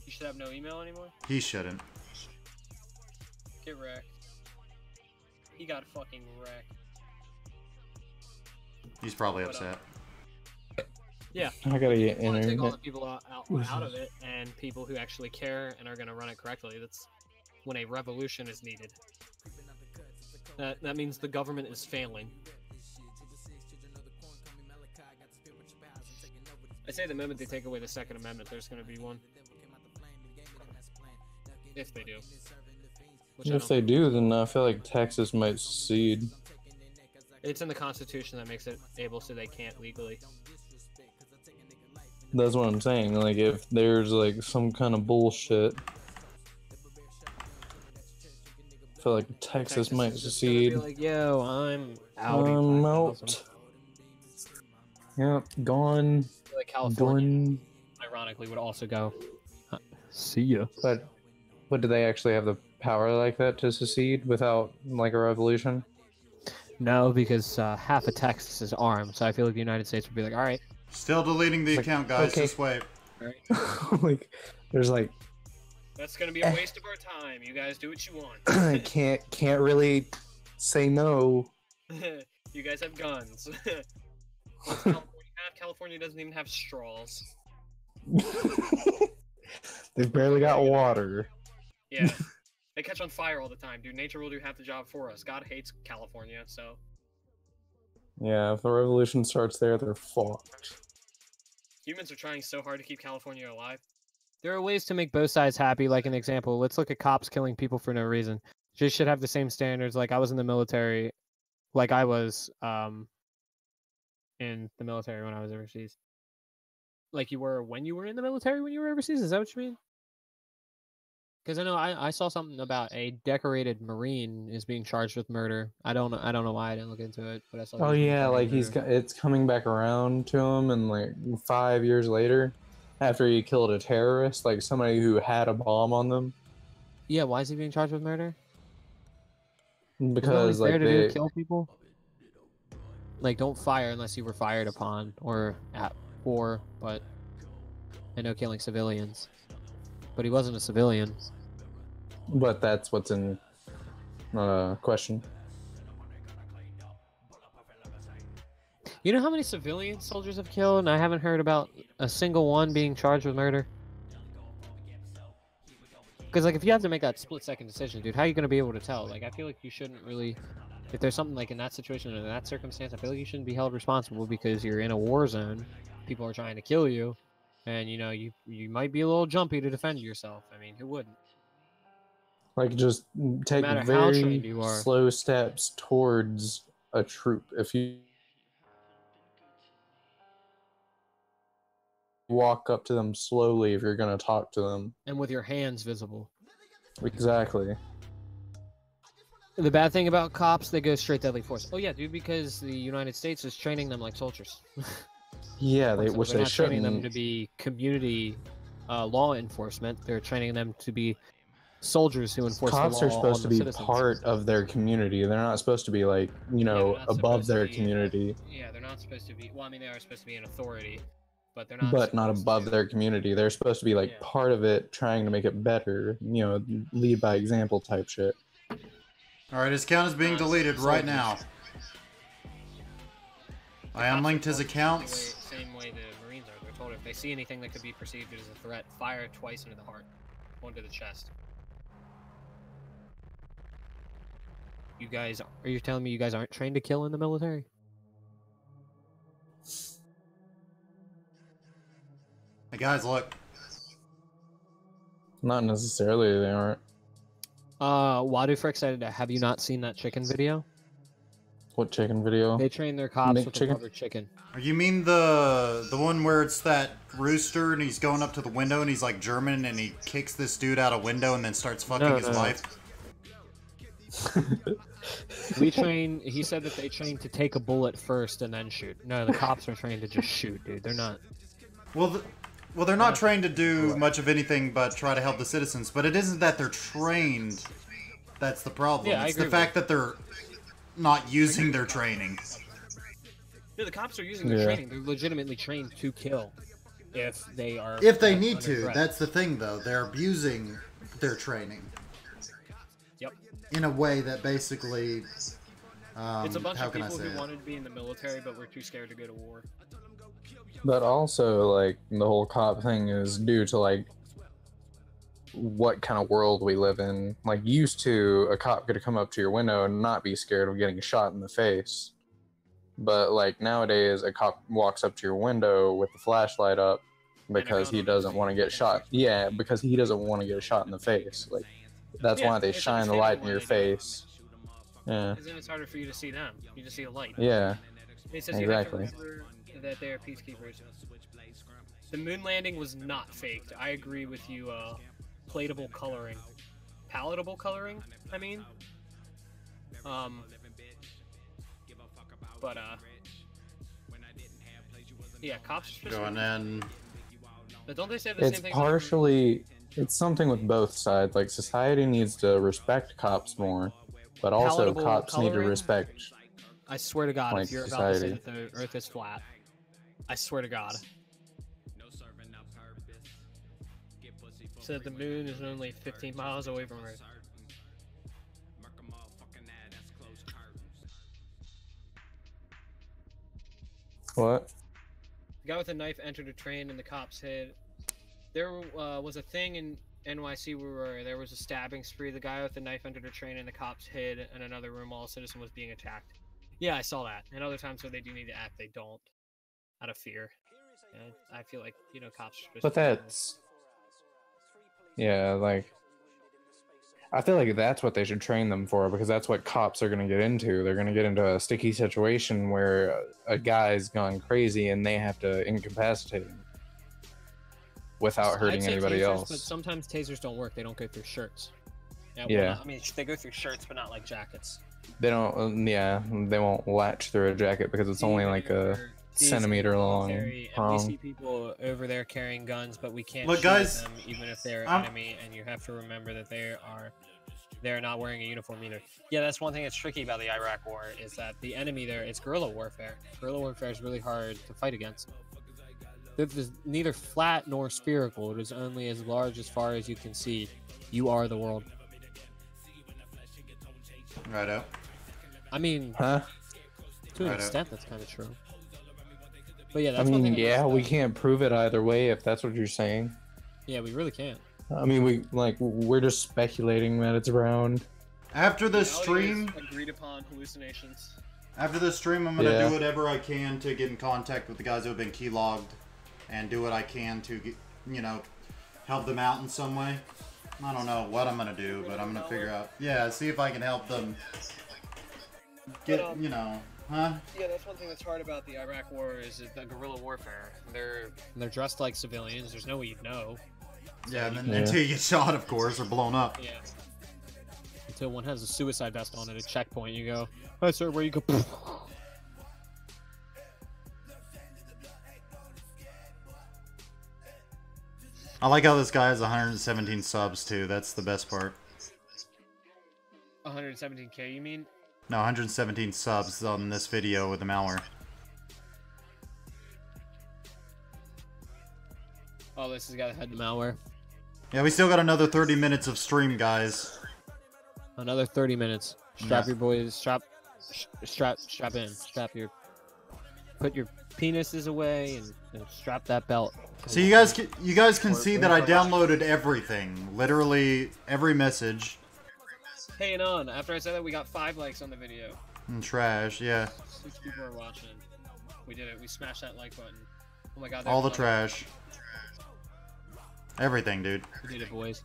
You should have no email anymore? He shouldn't. Get wrecked. He got fucking wrecked. He's probably upset. Yeah. I gotta get I want to take all internet. the people out of it and people who actually care and are going to run it correctly. That's when a revolution is needed. That means the government is failing. I say the moment they take away the Second Amendment, there's going to be one. If they do. Which I If don't they think- do, then I feel like Texas might secede. It's in the Constitution that makes it able so they can't legally. That's what I'm saying. Like, if there's like some kind of bullshit, I feel like Texas might is just gonna be secede. like, yo, I'm out. I'm out. Yep, gone. Like California, Done. ironically, would also go. See ya. But do they actually have the power like that to secede without like a revolution? No, because half of Texas is armed, so I feel like the United States would be like, all right. Still deleting the Like, account, guys. okay. Just wait. Like, there's like That's gonna be a waste of our time. You guys do what you want. I can't really say no. You guys have guns. California doesn't even have straws. They've barely got water. Yeah. They catch on fire all the time, dude. Nature will do half the job for us. God hates California, so. Yeah, if the revolution starts there, they're fucked. Humans are trying so hard to keep California alive. There are ways to make both sides happy. Like an example, let's look at cops killing people for no reason. They should have the same standards. Like I was in the military, like I was in the military when I was overseas. Like you were when you were in the military when you were overseas. Is that what you mean? Because I know I saw something about a decorated Marine is being charged with murder. I don't know why I didn't look into it, but I saw. Oh he was being yeah, charged like with murder. it's coming back around to him, and like 5 years later, after he killed a terrorist, like somebody who had a bomb on them, Yeah, why is he being charged with murder? Isn't that what because he's there like to do? they Kill people? Like, don't fire unless you were fired upon or at war. But I know killing civilians. But he wasn't a civilian. but that's what's in question. You know how many civilian soldiers have killed, and I haven't heard about a single one being charged with murder? Because, like, if you have to make that split-second decision, dude, how are you going to be able to tell? Like, I feel like you shouldn't really... If there's something, like, in that situation or in that circumstance, I feel like you shouldn't be held responsible because you're in a war zone. People are trying to kill you. And, you know, you might be a little jumpy to defend yourself. I mean, who wouldn't? Like just take matter how very trained you are. slow steps towards a troop. If you walk up to them slowly, if you're gonna talk to them, And with your hands visible. exactly. The bad thing about cops, they go straight deadly force. Oh, yeah, dude, because the United States is training them like soldiers. Yeah, they So which they're they not training them to shouldn't. be community law enforcement. They're training them to be soldiers who enforce Cops the are law supposed on to the be citizens. part of their community. They're not supposed to be like, you Yeah, know, they're not above supposed to their be- community, Yeah, they're not supposed to be. Well, I mean, they are supposed to be an authority, but they're but not supposed above to- their community. They're supposed to be like Yeah. part of it, trying to make it better. You know, lead by example type shit. Alright, his account is being Not deleted right soldiers. now. I Cops are unlinked his told the accounts. Same way the Marines are. They're told if they see anything that could be perceived as a threat, fire twice into the heart, one to the chest. You guys, are you telling me you guys aren't trained to kill in the military? Hey guys, look. Not necessarily, they aren't. Wadu Frick said, have you not seen that chicken video? What chicken video? They train their cops Nick with chicken? a rubber chicken. You mean the one where it's that rooster and he's going up to the window and he's like German and he kicks this dude out a window and then starts fucking No, his no. wife? We train, he said that they train to take a bullet first and then shoot. No, the cops are trained to just shoot, dude. They're not. Well, they're not trained to do much of anything but try to help the citizens. But it isn't that they're trained that's the problem. Yeah, I it's agree the fact that they're not using their training. Yeah, the cops are using their Yeah. training. They're legitimately trained to kill if they are. If they need under to, threat. that's the thing though. They're abusing their training. Yep. In a way that basically, It's a bunch how of can I people say who it? wanted to be in the military, but were too scared to go to war. But also, like, the whole cop thing is due to, like, what kind of world we live in. Like, used to, a cop could come up to your window and not be scared of getting shot in the face. But, like, nowadays, a cop walks up to your window with the flashlight up because he doesn't want to get shot. Yeah, because he doesn't want to get shot in the face. Like, that's Yeah, why they it's shine the light in understandable your why they do it. face. Yeah. Because then it's harder for you to see them. You just see a light. Yeah. It says Exactly. you have to remember that they are peacekeepers. The moon landing was not faked. I agree with you, platable coloring. Palatable coloring, I mean. But, yeah, cops are supposed Going to... in. But don't they say the It's same thing? partially, it's something with both sides. Like, society needs to respect cops more, but also Palatable cops need to coloring? respect. I swear to God, Like if you're about to say society. that the Earth is flat, I swear to God. So that the moon is only 15 miles away from Earth. What? The guy with a knife entered a train and the cops hid. There was a thing in NYC where there was a stabbing spree. The guy with the knife entered a train and the cops hid in another room while a citizen was being attacked. Yeah, I saw that. And other times where they do need to act, they don't. Out of fear. And I feel like, you know, cops are supposed But to be- that's, yeah, like, I feel like that's what they should train them for, because that's what cops are going to get into. They're going to get into a sticky situation where a guy's gone crazy and they have to incapacitate him. without I'd hurting say anybody tasers, else. But sometimes tasers don't work. They don't go through shirts. Yeah. I mean, they go through shirts, but not like jackets. They don't. Yeah, they won't latch through a jacket because it's only like a centimeter long. And we see people over there carrying guns, but we can't Look, shoot guys, at them even if they're I'm- enemy. And you have to remember that they're not wearing a uniform either. Yeah, that's one thing that's tricky about the Iraq War is that the enemy there, it's guerrilla warfare. Guerrilla warfare is really hard to fight against. It is neither flat nor spherical. It is only as large as far as you can see. You are the world. Righto. I mean, Huh? to an Righto. extent, that's kind of true. But yeah, I that's one mean, thing. yeah, we can't prove it either way if that's what you're saying. Yeah, we really can't. I mean, we're just speculating that it's round. After the stream, agreed upon hallucinations. after the stream, I'm gonna Yeah. do whatever I can to get in contact with the guys who have been keylogged, and do what I can to get, help them out in some way. I don't know what I'm gonna do, but I'm gonna figure out. Yeah, see if I can help them. Get, huh? Yeah, that's one thing that's hard about the Iraq War is the guerrilla warfare. They're dressed like civilians. There's no way you'd know. Yeah, and then Yeah. until you get shot, of course, or blown up. Yeah. Until one has a suicide vest on at a checkpoint, you go, "Oh, sir, where you go?" I like how this guy has 117 subs too. That's the best part. 117K, you mean? No, 117 subs on this video with the malware. Oh, this has got to head to malware. Yeah, we still got another 30 minutes of stream, guys. Another 30 minutes. Strap Yeah. your boys. Strap in. Put your penises away and strap that belt. So you guys can see that I downloaded everything, literally every message. Hey, and after I said that, we got 5 likes on the video. And trash, yeah. 6 people are watching. We did it. We smashed that like button. Oh my god. All the there's trash. Everything, dude. We did it, boys.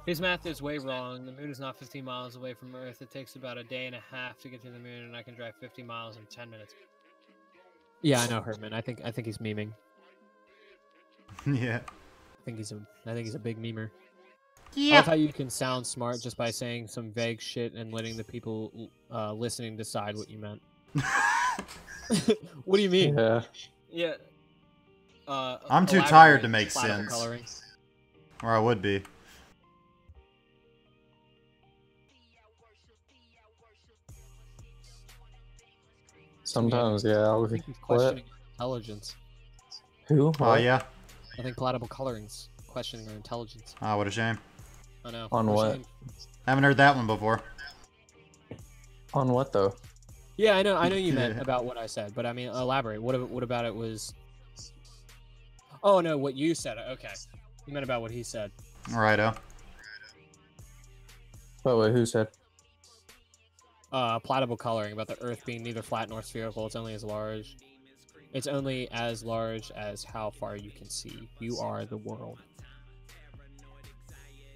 His math is way wrong. The moon is not 15 miles away from Earth. It takes about a day and a half to get to the moon, and I can drive 50 miles in 10 minutes. Yeah, I know, Herman. I think he's memeing. Yeah. I think he's a big memer. I Yeah. love how you can sound smart just by saying some vague shit and letting the people listening decide what you meant. What do you mean? Yeah. Yeah. I'm too elaborate tired to make platypal sense. coloring. Or I would be. Sometimes, yeah. I think he's questioning intelligence. Who? Oh, yeah. I think platypal coloring's questioning our intelligence. Oh, what a shame. I know. On We're what? saying- Haven't heard that one before. On what though? Yeah, I know you meant about what I said, but I mean, elaborate. What about it was? Oh no, what you said. Okay, you meant about what he said. Righto. Oh wait, who said? Platypal coloring about the Earth being neither flat nor spherical. It's only as large. It's only as large as how far you can see. You are the world.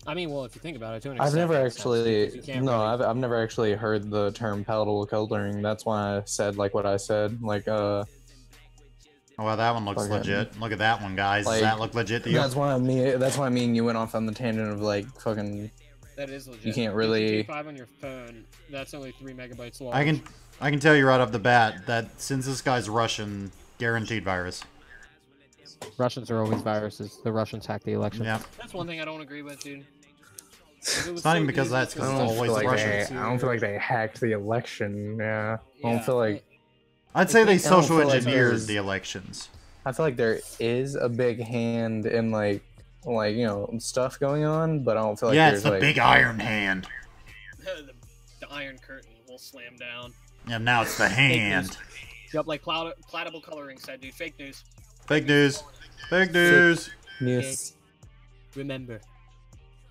I mean, well, if you think about it, to an I've extent, never it makes sense, actually. because you can't No, really- I've never actually heard the term palatable coloring. That's why I said like what I said. Like Oh, well, that one looks Okay. legit. Look at that one, guys. Like, Does that look legit to you? that's why me and you went off on the tangent of like fucking. That is legit. You can't really- 5 on your phone. That's only 3 megabytes long. I can tell you right off the bat that since this guy's Russian, guaranteed virus. Russians are always viruses. The Russians hack the election. Yeah. That's one thing I don't agree with, dude. It's not even because that's because it's always the Russians. I don't feel like they hacked the election. Yeah. I don't feel like. I'd say they I don't social feel like engineered there's- the elections. I feel like there is a big hand in like stuff going on, but I don't feel like Yeah, there's it's the like big iron hand. the Iron Curtain will slam down. And now it's the hand. Yep, like platypal coloring said, dude. Fake news. Fake news. Fake news. news, Remember.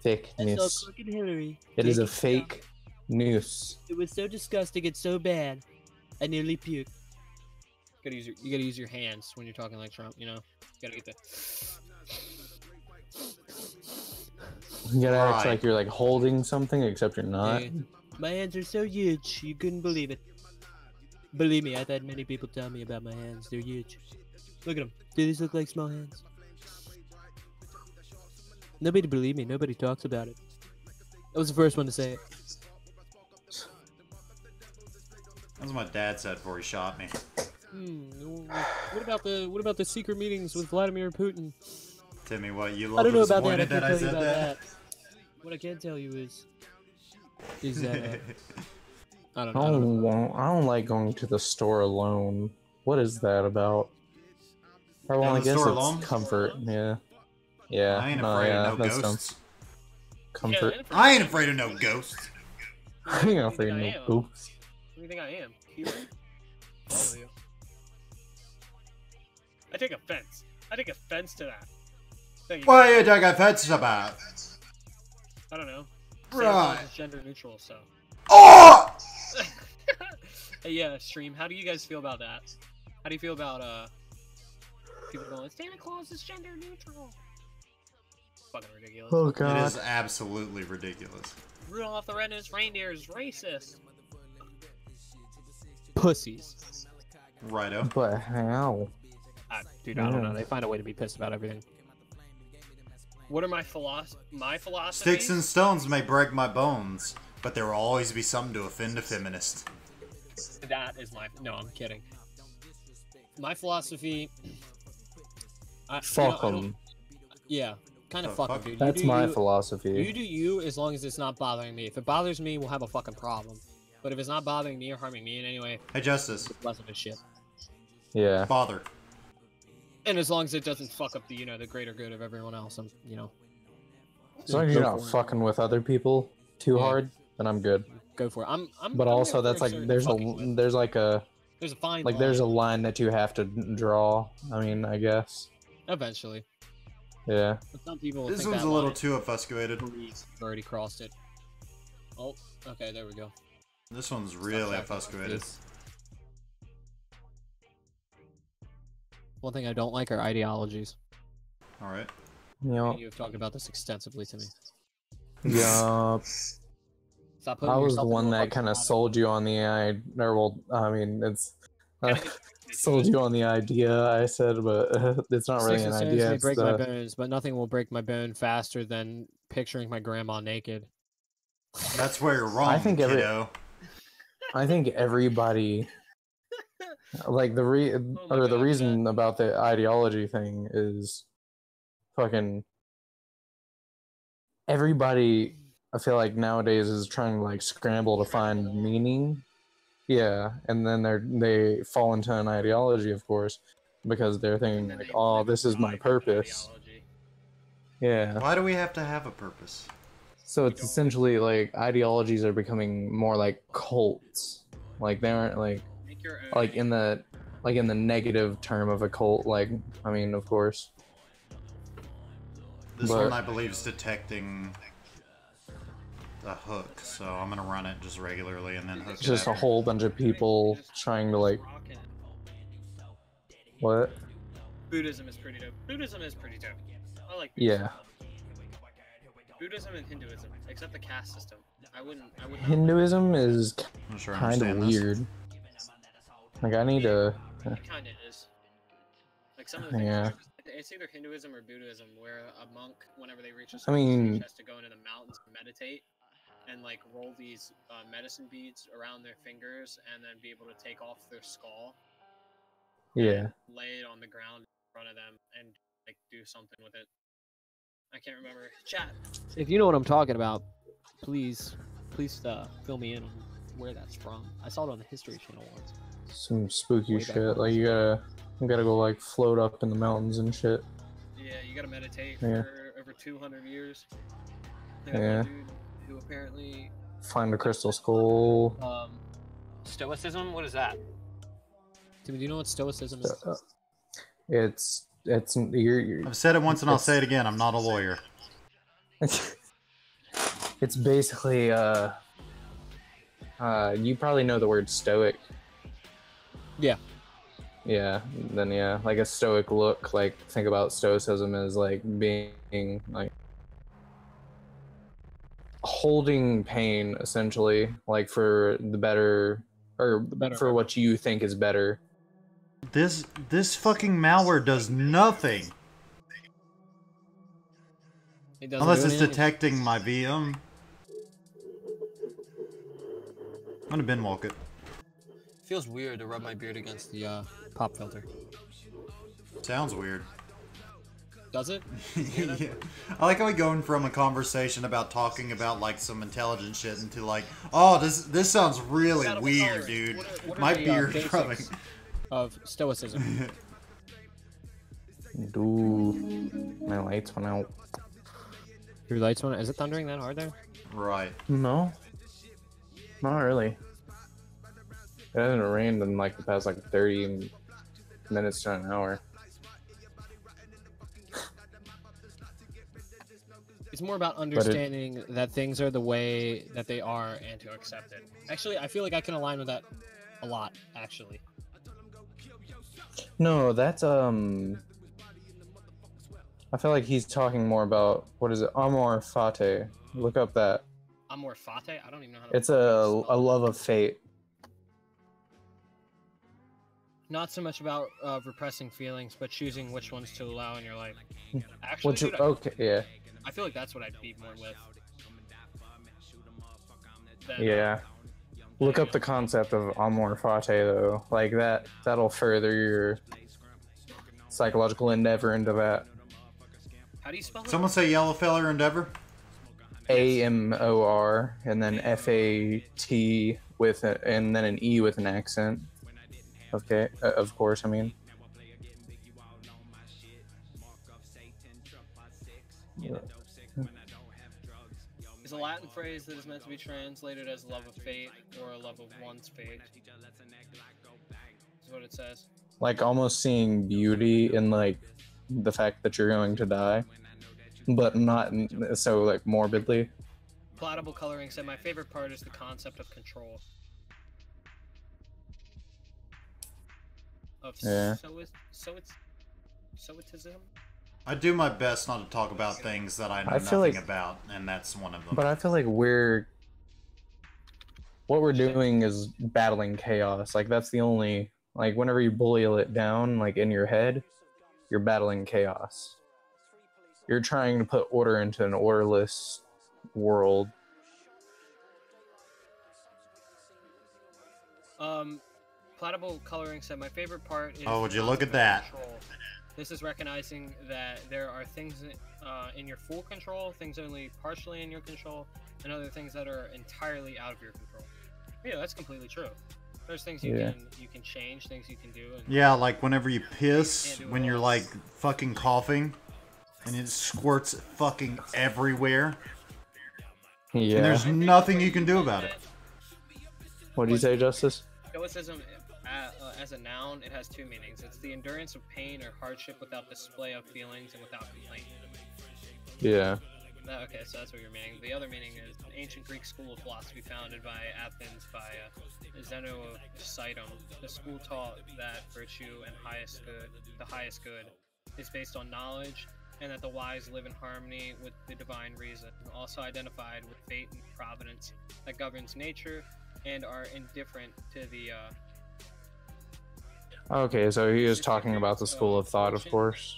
fake news. fucking Hillary. It is a fake news. It was so disgusting. It's so bad. I nearly puked. You gotta use your hands when you're talking like Trump. You know. You gotta get the. You gotta act Right. like you're like holding something, except you're not. Dude, my hands are so huge. You couldn't believe it. Believe me, I've had many people tell me about my hands. They're huge. Look at them. Do these look like small hands? Nobody believed me. Nobody talks about it. I was the first one to say it. That's what my dad said before he shot me. What about the secret meetings with Vladimir Putin? Timmy, what, you I look don't know about that. I disappointed can't that I tell you said about that? that. What I can tell you is that I don't I know. I don't like going to the store alone. What is that about? Oh, well, Down I the guess store it's alone? comfort. Yeah. Yeah. I ain't no, afraid yeah, of no that's dumb. ghosts. Comfort. I ain't afraid of no ghosts. I ain't afraid of no ghosts. What do you think I am? Human? Follow you. I take offense. I take offense to that. What are you taking offense about? I don't know. Right. Santa Claus is gender neutral, so. Oh! Yeah, stream. How do you guys feel about that? How do you feel about people going, Santa Claus is gender neutral? Fucking ridiculous. Oh It god. is absolutely ridiculous. Rudolph the Red-Nosed Reindeer is racist. Pussies. Righto. But how? Dude, I don't know. They find a way to be pissed about everything. What are my philosophies? Sticks and stones may break my bones, but there will always be something to offend a feminist. That is my... No, I'm kidding. My philosophy... Fuck them. Yeah, kind of The fuck 'em, fuck? dude. That's my philosophy. You do you as long as it's not bothering me. If it bothers me, we'll have a fucking problem. But if it's not bothering me or harming me in any way, Hey, Justice. it's less of a shit. Yeah. Bother. And as long as it doesn't fuck up the, the greater good of everyone else, I'm, As long as you're go not for it. fucking with other people too hard, then I'm good. Go for it. I'm But I'm also, there that's for like certain there's fucking with. there's like a There's a fine there's a line. line that you have to draw. I mean, I guess. Eventually. Yeah. But some people This think one's that a little line too obfuscated. is already crossed it. Oh, okay, there we go. This one's really obfuscated. One thing I don't like are ideologies. Alright. You know. You have talked about this extensively to me. Yup. Stop putting I was the yourself in one a that box. kind of sold you on the or well, I mean, it's sold you on the idea. I said, but it's not really Sticks an and stones idea. may It's break my the bones, but nothing will break my bone faster than picturing my grandma naked. That's where you're wrong, I think kiddo. I think everybody like the God, reason about the ideology thing is fucking everybody. I feel like nowadays is trying to like scramble to find meaning. Yeah, and then they fall into an ideology, of course, because they're thinking like, "Oh, this is my purpose." Yeah. Why do we have to have a purpose? So it's essentially like ideologies are becoming more like cults. Like they aren't like in the negative term of a cult. Like, I mean, of course. This But- one I believe is detecting the hook, so I'm gonna run it just regularly and then hook it Just a after. whole bunch of people trying to like what? Buddhism is pretty dope. Buddhism is pretty dope. I like Yeah. Buddhism and Hinduism, except the caste system. I wouldn't. Hinduism is I'm sure I kind of understand this. weird. Like I need to. It kind of is. Like some of the things. Yeah. It's either Hinduism or Buddhism, where a monk, whenever they reach a I certain mean- stage, has to go into the mountains and meditate, and like roll these medicine beads around their fingers, and then be able to take off their skull. Yeah. And lay it on the ground in front of them and like do something with it. I can't remember. Chat. If you know what I'm talking about, please fill me in on where that's from. I saw it on the History Channel once. Some spooky Way back shit. when. Like you gotta go like float up in the mountains and shit. Yeah, you gotta meditate Yeah. for over 200 years. They got Yeah. one dude who apparently Find a crystal skull. Stoicism. What is that? Timmy, do you know what Stoicism is? It's you're I've said it once and I'll say it again. I'm not a lawyer. it's basically you probably know the word stoic. Yeah. Yeah, then yeah, like a stoic look. Like think about stoicism as like being like holding pain essentially, like for the better or for what you think is better. This fucking malware does nothing. It doesn't Unless do it's anything? detecting my VM. I'm gonna bin walk it. Feels weird to rub my beard against the pop filter. Sounds weird. Does it? Yeah. I like how we going from a conversation about talking about like some intelligent shit into like, oh, this sounds really Compatible weird, colors. dude. What are My the, beard basics rubbing. of stoicism. Dude, my lights went out. Your lights went. Is it thundering that hard there? Right. No, not really. It hasn't rained in like the past like 30 minutes to an hour. It's more about understanding that things are the way that they are and to accept it. Actually, I feel like I can align with that a lot, actually. No, that's I feel like he's talking more about what is it? Amor fati. Look up that. Amor fati? I don't even know how to It's a love of fate. Not so much about repressing feelings, but choosing which ones to allow in your life. Actually, Which dude, okay, yeah, I feel like that's what I'd be more with. yeah. Look up the concept of amor fati though. Like that'll further your psychological endeavor into that. How do you spell it? Someone say yellow feller endeavor. AMOR and then FAT with and then an E with an accent. Okay, of course. I mean, It's a Latin phrase that is meant to be translated as love of fate or a love of one's fate. Is what it says. like almost seeing beauty in like the fact that you're going to die, but not so like morbidly. Palatable coloring said, my favorite part is the concept of control. Of Yeah. stoicism? I do my best not to talk about things that I know I feel nothing like- about, and that's one of them. But I feel like what we're doing is battling chaos. Like that's the only like whenever you boil it down, like in your head, you're battling chaos. You're trying to put order into an orderless world. Palatable coloring said, my favorite part is... Oh, would the you look at concept of that? control. This is recognizing that there are things in your full control, things only partially in your control, and other things that are entirely out of your control. Yeah, that's completely true. There's things you can change, things you can do. And Yeah, like whenever you piss, Can't do it when you're all. like fucking coughing, and it squirts fucking everywhere, Yeah. and there's nothing you can do about it. What do you say, Justice? Stoicism, as a noun, it has two meanings. It's the endurance of pain or hardship without display of feelings and without complaint. Yeah. Okay, so that's what you're meaning. The other meaning is an ancient Greek school of philosophy founded by Athens by Zeno of Cydon. The school taught that virtue and the highest good, is based on knowledge, and that the wise live in harmony with the divine reason. Also identified with fate and providence that governs nature, and are indifferent to the Okay, so he is talking about the school of thought, of course.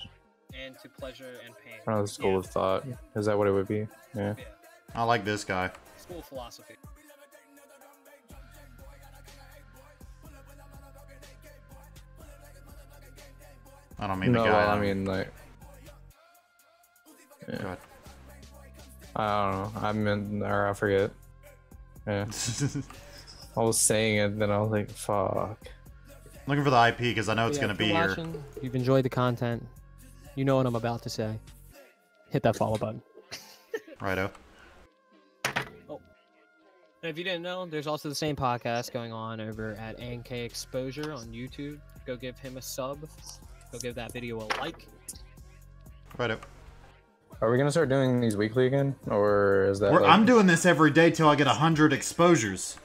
and to pleasure and pain. Oh, the school of thought. Is that what it would be? Yeah. Yeah, I like this guy. school of philosophy. I don't mean the No, guy. well, I mean like. Go ahead. I don't know. I meant, or I forget. Yeah. I was saying it, then I was like, fuck. Looking for the IP because I know it's Yeah, gonna if be you're here. watching, if you've enjoyed the content, you know what I'm about to say. Hit that follow button. Righto. And if you didn't know, there's also the same podcast going on over at NK Exposure on YouTube. Go give him a sub. Go give that video a like. Righto. Are we gonna start doing these weekly again, or is that? Like... I'm doing this every day till I get 100 exposures.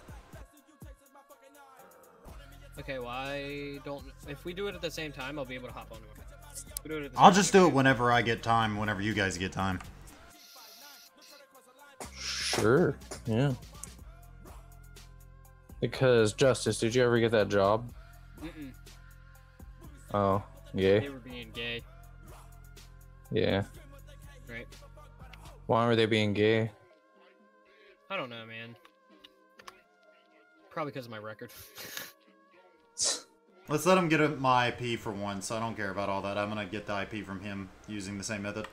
Okay, well, I don't... If we do it at the same time, I'll be able to hop onto it. If we do it at the I'll same just time, do it whenever I get time, whenever you guys get time. Sure. Yeah. Because Justice, did you ever get that job? Mm-mm. Oh, yeah, They were being gay, yeah. right? Why are they being gay? I don't know, man. Probably because of my record. Let's let him get my IP for once. I don't care about all that. I'm gonna get the IP from him using the same method.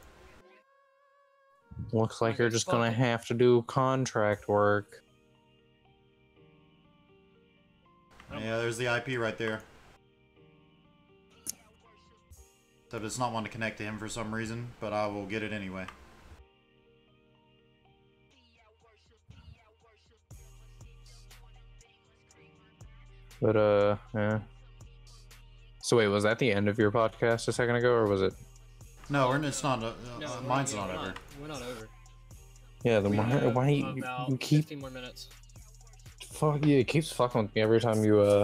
Looks like you're Okay, just fuck gonna it. have to do contract work. Yeah, there's the IP right there. Except it's not wanting to connect to him for some reason, but I will get it anyway. But yeah. So wait, was that the end of your podcast a second ago, or was it? No, it's not. No, mine's we're not over. We're not over. Yeah, the We have why about you keep 15 more minutes. fuck yeah, it keeps fucking with me every time you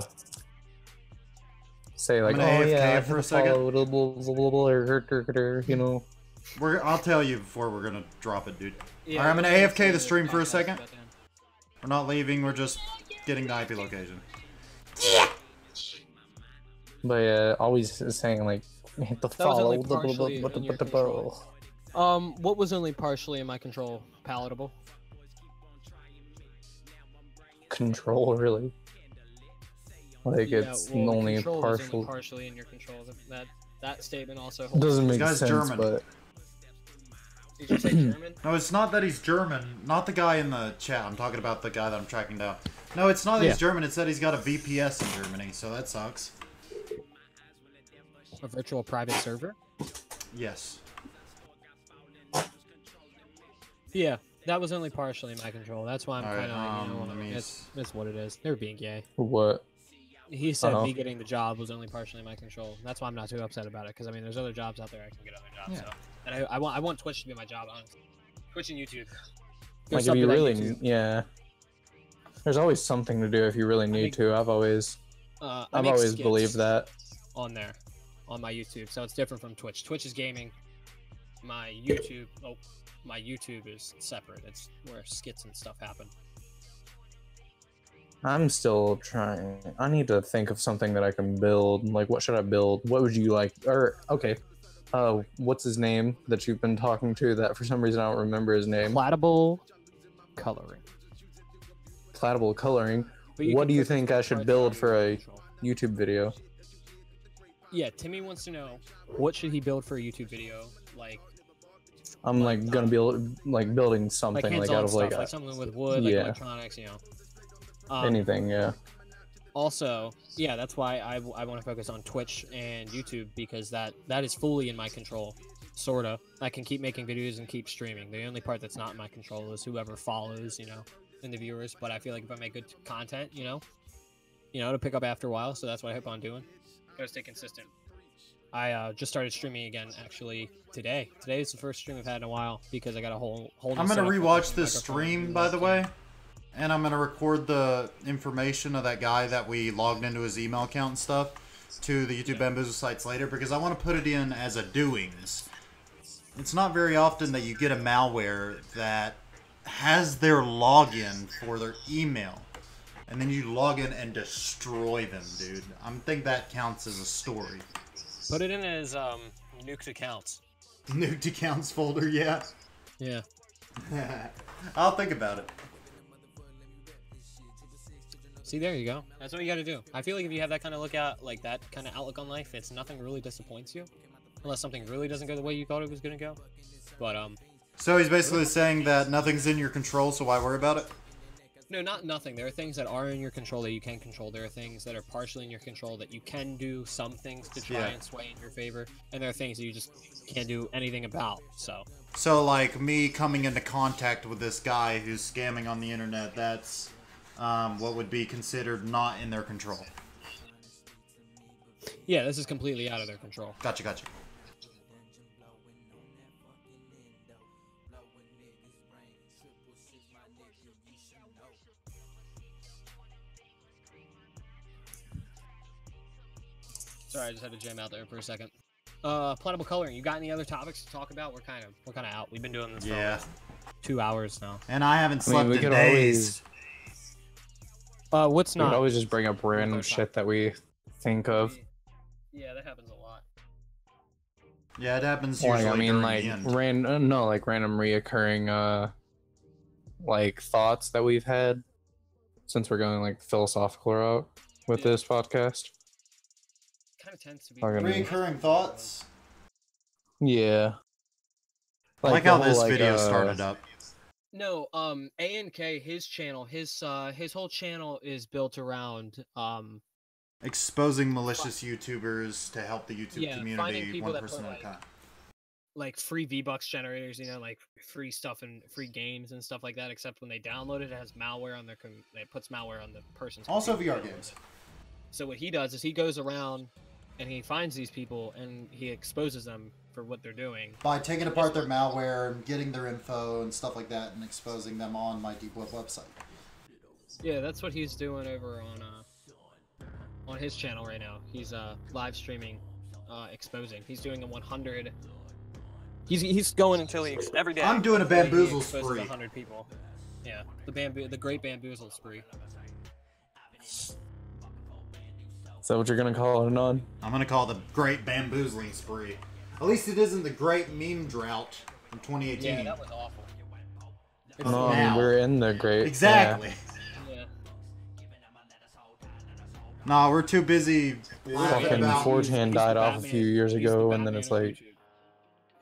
say like, gonna oh AFK yeah, I for a have second. followed, blah, blah, blah, blah, blah, you know. I'll tell you before we're gonna drop it, dude. Yeah, Alright, I'm gonna we're AFK the see stream for a podcast second. about to end. We're not leaving. We're just getting the IP location. But yeah, always saying like, hit the That was follow, only partially in your control. What was only partially in my control? Palatable. control really. Like it's only control was only partial. partially in your control. That statement also holds. Doesn't make guy's sense, German. but Did you say German? No, it's not that he's German. Not the guy in the chat. I'm talking about the guy that I'm tracking down. No, it's not that he's German. It's that he's got a VPS in Germany, so that sucks. A virtual private server? Yes. Yeah, that was only partially in my control. That's why I'm Alright, kind of, let me it's what it is. They're being gay. what? He said me getting the job was only partially in my control. That's why I'm not too upset about it. Because I mean, there's other jobs out there I can get other jobs. Yeah. So, and I want Twitch to be my job, honestly. Twitch and YouTube. Go Like if sub you to that really, YouTube. yeah. There's always something to do if you really need to. I've always I I've make always skits believed that. on there, on my YouTube. So it's different from Twitch. Twitch is gaming. My YouTube is separate. It's where skits and stuff happen. I'm still trying. I need to think of something that I can build. Like, what should I build? What would you like? Or, okay. What's his name that you've been talking to that for some reason I don't remember his name? Platable coloring. Platable coloring. But What can do you click think the I should parts build on for your a control. YouTube video? Yeah, Timmy wants to know what should he build for a YouTube video, like I'm like gonna build like building something like hands-on out of stuff, like, like something with wood, like yeah. electronics, you know. anything, yeah. Also, yeah, that's why I want to focus on Twitch and YouTube because that is fully in my control, sorta. I can keep making videos and keep streaming. The only part that's not in my control is whoever follows, you know, and the viewers. But I feel like if I make good content, you know, it'll pick up after a while. So that's what I hope on doing. Gotta stay consistent. I just started streaming again actually today. Today is the first stream I've had in a while because I got a whole. I'm gonna rewatch this stream, by the way. And I'm gonna record the information of that guy that we logged into his email account and stuff to the YouTube Bamboozle sites later because I want to put it in as a doings. It's not very often that you get a malware that has their login for their email. And then you log in and destroy them, dude. I think that counts as a story. Put it in as nuked accounts. Nuked accounts folder, yeah. Yeah. I'll think about it. See, there you go. That's what you got to do. I feel like if you have that kind of like that kind of outlook on life, nothing really disappoints you, unless something really doesn't go the way you thought it was gonna go. But So he's basically saying that nothing's in your control, so why worry about it? no, not nothing. There are things that are in your control that you can control. There are things that are partially in your control that you can do some things to try and sway in your favor, and there are things that you just can't do anything about. So like me coming into contact with this guy who's scamming on the internet, that's what would be considered not in their control. Yeah, this is completely out of their control. Gotcha. Sorry, I just had to jam out there for a second. Platable coloring. You got any other topics to talk about? We're kind of out. We've been doing this for like 2 hours now. And I haven't slept we in could days. What's We could not? always just bring up random shit that we think of. Yeah, that happens a lot. Yeah, it happens Like, usually I mean, during like the end. random reoccurring like thoughts that we've had since we're going like philosophical route with this podcast. Kind of tends to be Fucking- Reoccurring thoughts. Yeah. I like the how whole, this like, video started up. No, ANK, his channel, his whole channel is built around Exposing malicious YouTubers to help the YouTube Yeah, finding community people one that person put, at a time. like free V-Bucks generators, you know, like free stuff and free games and stuff like that, except when they download it, it has malware on their it puts malware on the person's Also computer. VR games. So what he does is he goes around and he finds these people and he exposes them for what they're doing. By taking apart their malware and getting their info and stuff like that and exposing them on my deep web website. Yeah, that's what he's doing over on his channel right now. He's live streaming, exposing. He's doing a 100. He's going until he every day. I'm doing a until he bamboozle exposes spree. 100 people. Yeah, the great bamboozle spree. Is that what you're gonna call it, Anon? I'm gonna call it the Great Bamboozling Spree. At least it isn't the Great Meme Drought from 2018. Yeah, that was awful. No, I now. mean, we're in the great. Exactly. Yeah. Nah, we're too busy laughing Fucking about... 4chan He's died the off a Batman- few years he's the ago, and then Batman it's on like. YouTube.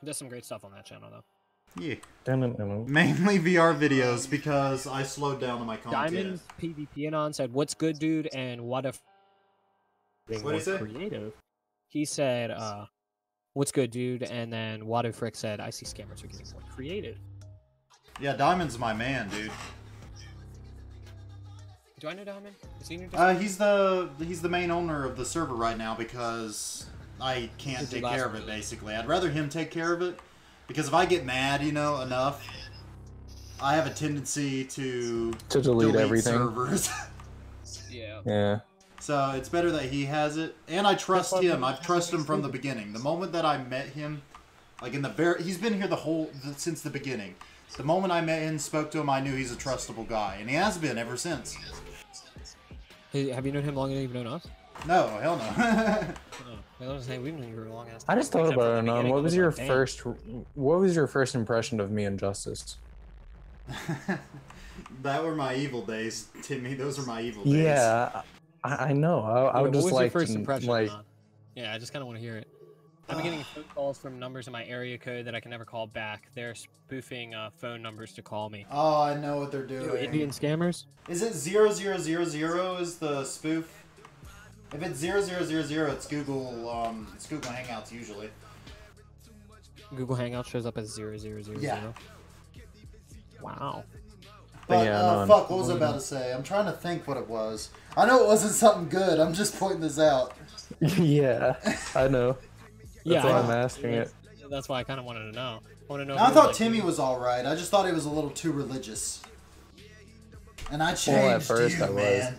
He does some great stuff on that channel though. Yeah. Dun-dun-dun-dun. Mainly VR videos because I slowed down on my content. Diamond PvP Anon said, "What's good, dude?" And what if What'd he say? creative? He said, "What's good, dude?" And then Wadu Frick said, "I see scammers are getting more creative." Yeah, Diamond's my man, dude. Do I know Diamond? Is he new? He's the main owner of the server right now because I can't Did you take last care of it, week? basically. I'd rather him take care of it because if I get mad, you know, enough, I have a tendency to delete everything. servers. Yeah. Yeah. So it's better that he has it, and I trust him. I've trusted him from the beginning. The moment that I met him, like he's been here since the beginning. The moment I met him, spoke to him, I knew he's a trustable guy, and he has been ever since. Hey, have you known him longer than you've known us? No, hell no. Oh, I was saying we've known you for a long ass I time. just thought Except for about the it, Anon. beginning, What I was like, your "Damn." first impression of me and Justice? That were my evil days, Timmy. Those are my evil days. Yeah, I know. I would What just was like your first to, impression? like. Anon? Yeah, I just kind of want to hear it. I've been getting phone calls from numbers in my area code that I can never call back. They're spoofing phone numbers to call me. Oh, I know what they're doing. Indian scammers? Is it 0000 is the spoof? If it's 0000, it's Google Hangouts usually. Google Hangout shows up as 0000. Yeah. Wow. But, Yeah, no, fuck, what was I about to say? I'm trying to think what it was. I know it wasn't something good. I'm just pointing this out. Yeah, I know. That's why I'm asking it. That's why I kind of wanted to know. I want to know. I thought Timmy was alright. I just thought he was a little too religious. And I changed first you, I was. man.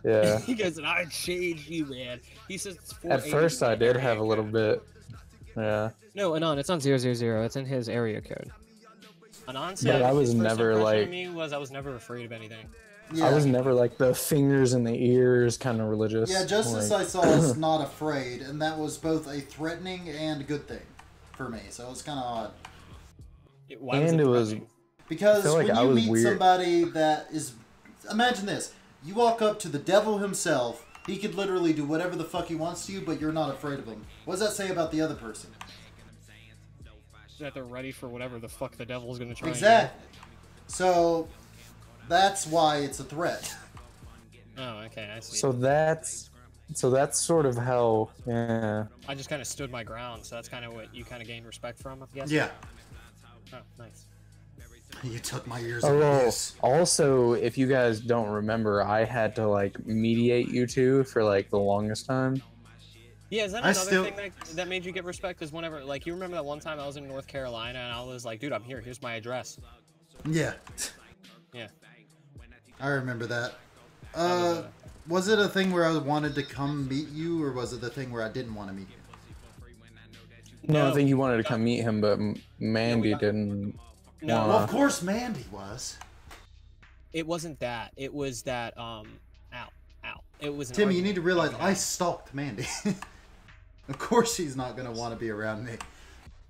Yeah. He goes, and I changed you, man. He says it's At 480 first, I did area have a little code. bit. Yeah. No, Anon, it's not 000. It's in his area code. Anon said I was his first never, impression like- of me was I was never afraid of anything. Yeah. I was never like the fingers in the ears kind of religious. Yeah, Justice like, I saw is not afraid, and that was both a threatening and good thing for me, so it's kind of odd. Why was And it was. threatening? Because I feel like when I you was meet weird. somebody that is... Imagine this. You walk up to the devil himself, he could literally do whatever the fuck he wants to you, but you're not afraid of him. What does that say about the other person? That they're ready for whatever the fuck the devil's gonna try. Exactly. So, that's why it's a threat. And do. Oh, okay, I see. So that's sort of how. Yeah. I just kind of stood my ground, so that's kind of what you kind of gained respect from, I guess. Yeah. Oh, nice. You took my years of Oh, abuse. also, if you guys don't remember, I had to like mediate you two for like the longest time. Yeah, is that I another still- thing that made you get respect? Because whenever, like, you remember that one time I was in North Carolina and I was like, dude, I'm here. Here's my address. Yeah. Yeah. I remember that. was Was it a thing where I wanted to come meet you, or was it the thing where I didn't want to meet you? No, I No. think you wanted to come meet him, but Mandy got- didn't. No, wanna- Well, of course Mandy was. it wasn't that. It was that, ow. It was an Timmy, you argument. need to realize I stalked Mandy. Of course he's not gonna want to be around me.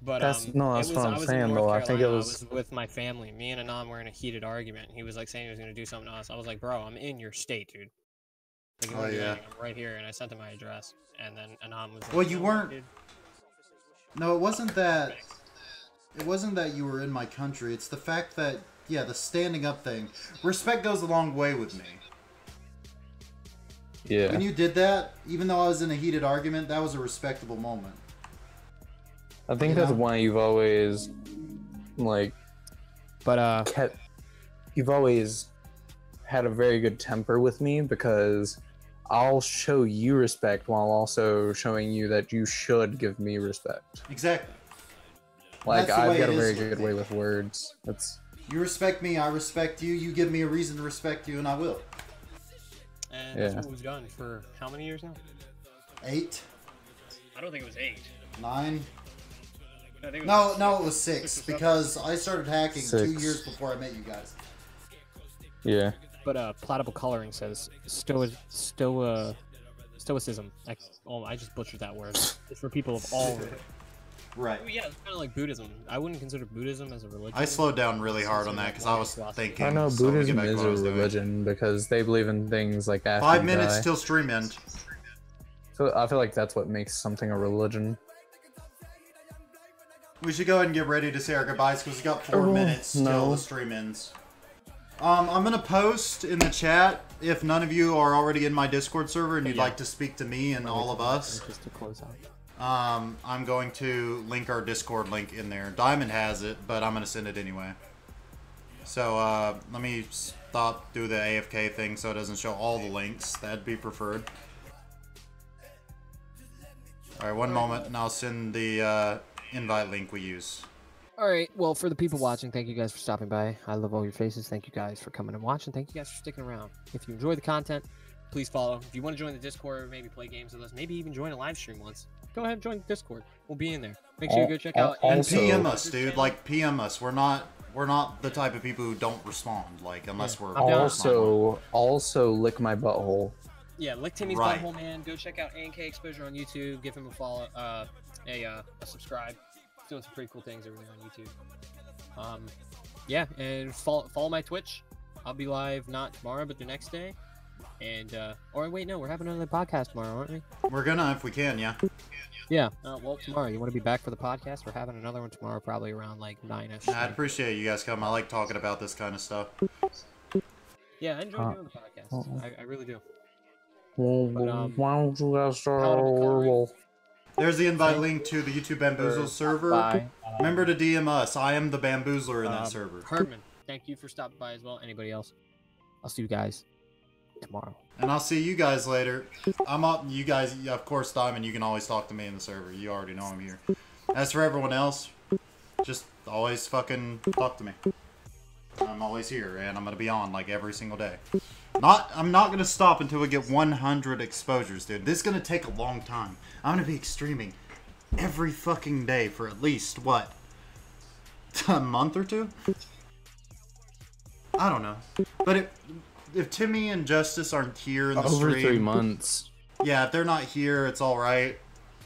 But That's what I I'm was in saying, North though. I think it Carolina. I was. was with my family. Me and Anam were in a heated argument. He was like saying he was gonna do something to us. I was like, bro, I'm in your state, dude. Like, you Oh, wouldn't do yeah. anything. I'm right here, and I sent him my address. And then Anam was like, Well, you "No, weren't- dude." No, it wasn't that. It wasn't that you were in my country. It's the fact that, yeah, the standing up thing. Respect goes a long way with me. Yeah. When you did that, even though I was in a heated argument, that was a respectable moment. I think You that's know? why you've always, like, But kept. You've always had a very good temper with me because I'll show you respect while also showing you that you should give me respect. Exactly. Like, That's the I've way got a it very is with good me. way with words. That's. You respect me, I respect you. You give me a reason to respect you, and I will. And that's Yeah. what we've done for how many years now? 8, I don't think it was 8. 9. I think it No, no, it was 6 or seven. because I started hacking 2 6. years before I met you guys. Yeah. But Platypal Coloring says stoicism. I just butchered that word. It's for people of all. Right. Oh, yeah, it's kind of like Buddhism. I wouldn't consider Buddhism as a religion. I slowed down really hard on that because I was thinking. I know so let me get Buddhism back to is what a I was doing. religion because they believe in things like after 5 you minutes die. till stream end. So I feel like that's what makes something a religion. We should go ahead and get ready to say our goodbyes because we got 4 minutes till no. the stream ends. I'm gonna post in the chat if none of you are already in my Discord server and you'd like to speak to me and all of us. Just to close out. I'm going to link our Discord link in there. Diamond has it, but I'm gonna send it anyway. So let me do the AFK thing so it doesn't show all the links. That'd be preferred. Alright, one moment and I'll send the invite link we use. All right. Well, for the people watching, thank you guys for stopping by. I love all your faces. Thank you guys for coming and watching. Thank you guys for sticking around. If you enjoy the content, please follow. If you want to join the Discord, maybe play games with us, maybe even join a live stream once, go ahead and join the Discord. We'll be in there. Make sure you go check out. And Also- PM us, dude. Like PM us. We're not the type of people who don't respond. Like unless we're I'm down. Also lick my butthole. Yeah, lick Timmy's Right. butthole, man. Go check out ANK Exposure on YouTube. Give him a follow, a subscribe. He's doing some pretty cool things over there on YouTube. Yeah, and follow my Twitch. I'll be live not tomorrow, but the next day. And or wait, no, we're having another podcast tomorrow, aren't we? We're gonna if we can, yeah. Yeah. Well, tomorrow. You want to be back for the podcast? We're having another one tomorrow, probably around like 9ish. I'd appreciate you guys coming. I like talking about this kind of stuff. Yeah, I enjoy doing the podcast. I really do. Why don't you guys start Palatable coloring. There's the invite link to the YouTube Bamboozle server. Bye. Remember to DM us. I am the Bamboozler in that server. Herman, thank you for stopping by as well. Anybody else? I'll see you guys tomorrow. And I'll see you guys later. I'm up. You guys, of course, Diamond, you can always talk to me in the server. You already know I'm here. As for everyone else, just always fucking talk to me. I'm always here, and I'm gonna be on like every single day. I'm not gonna stop until we get 100 exposures, dude. This is gonna take a long time. I'm gonna be streaming every fucking day for at least what, a month or two? I don't know. But if Timmy and Justice aren't here in the Over stream, 3 months. yeah, if they're not here, it's all right.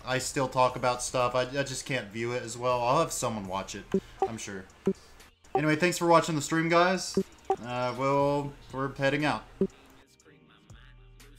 I still talk about stuff. I just can't view it as well. I'll have someone watch it, I'm sure. Anyway, thanks for watching the stream, guys. We're heading out.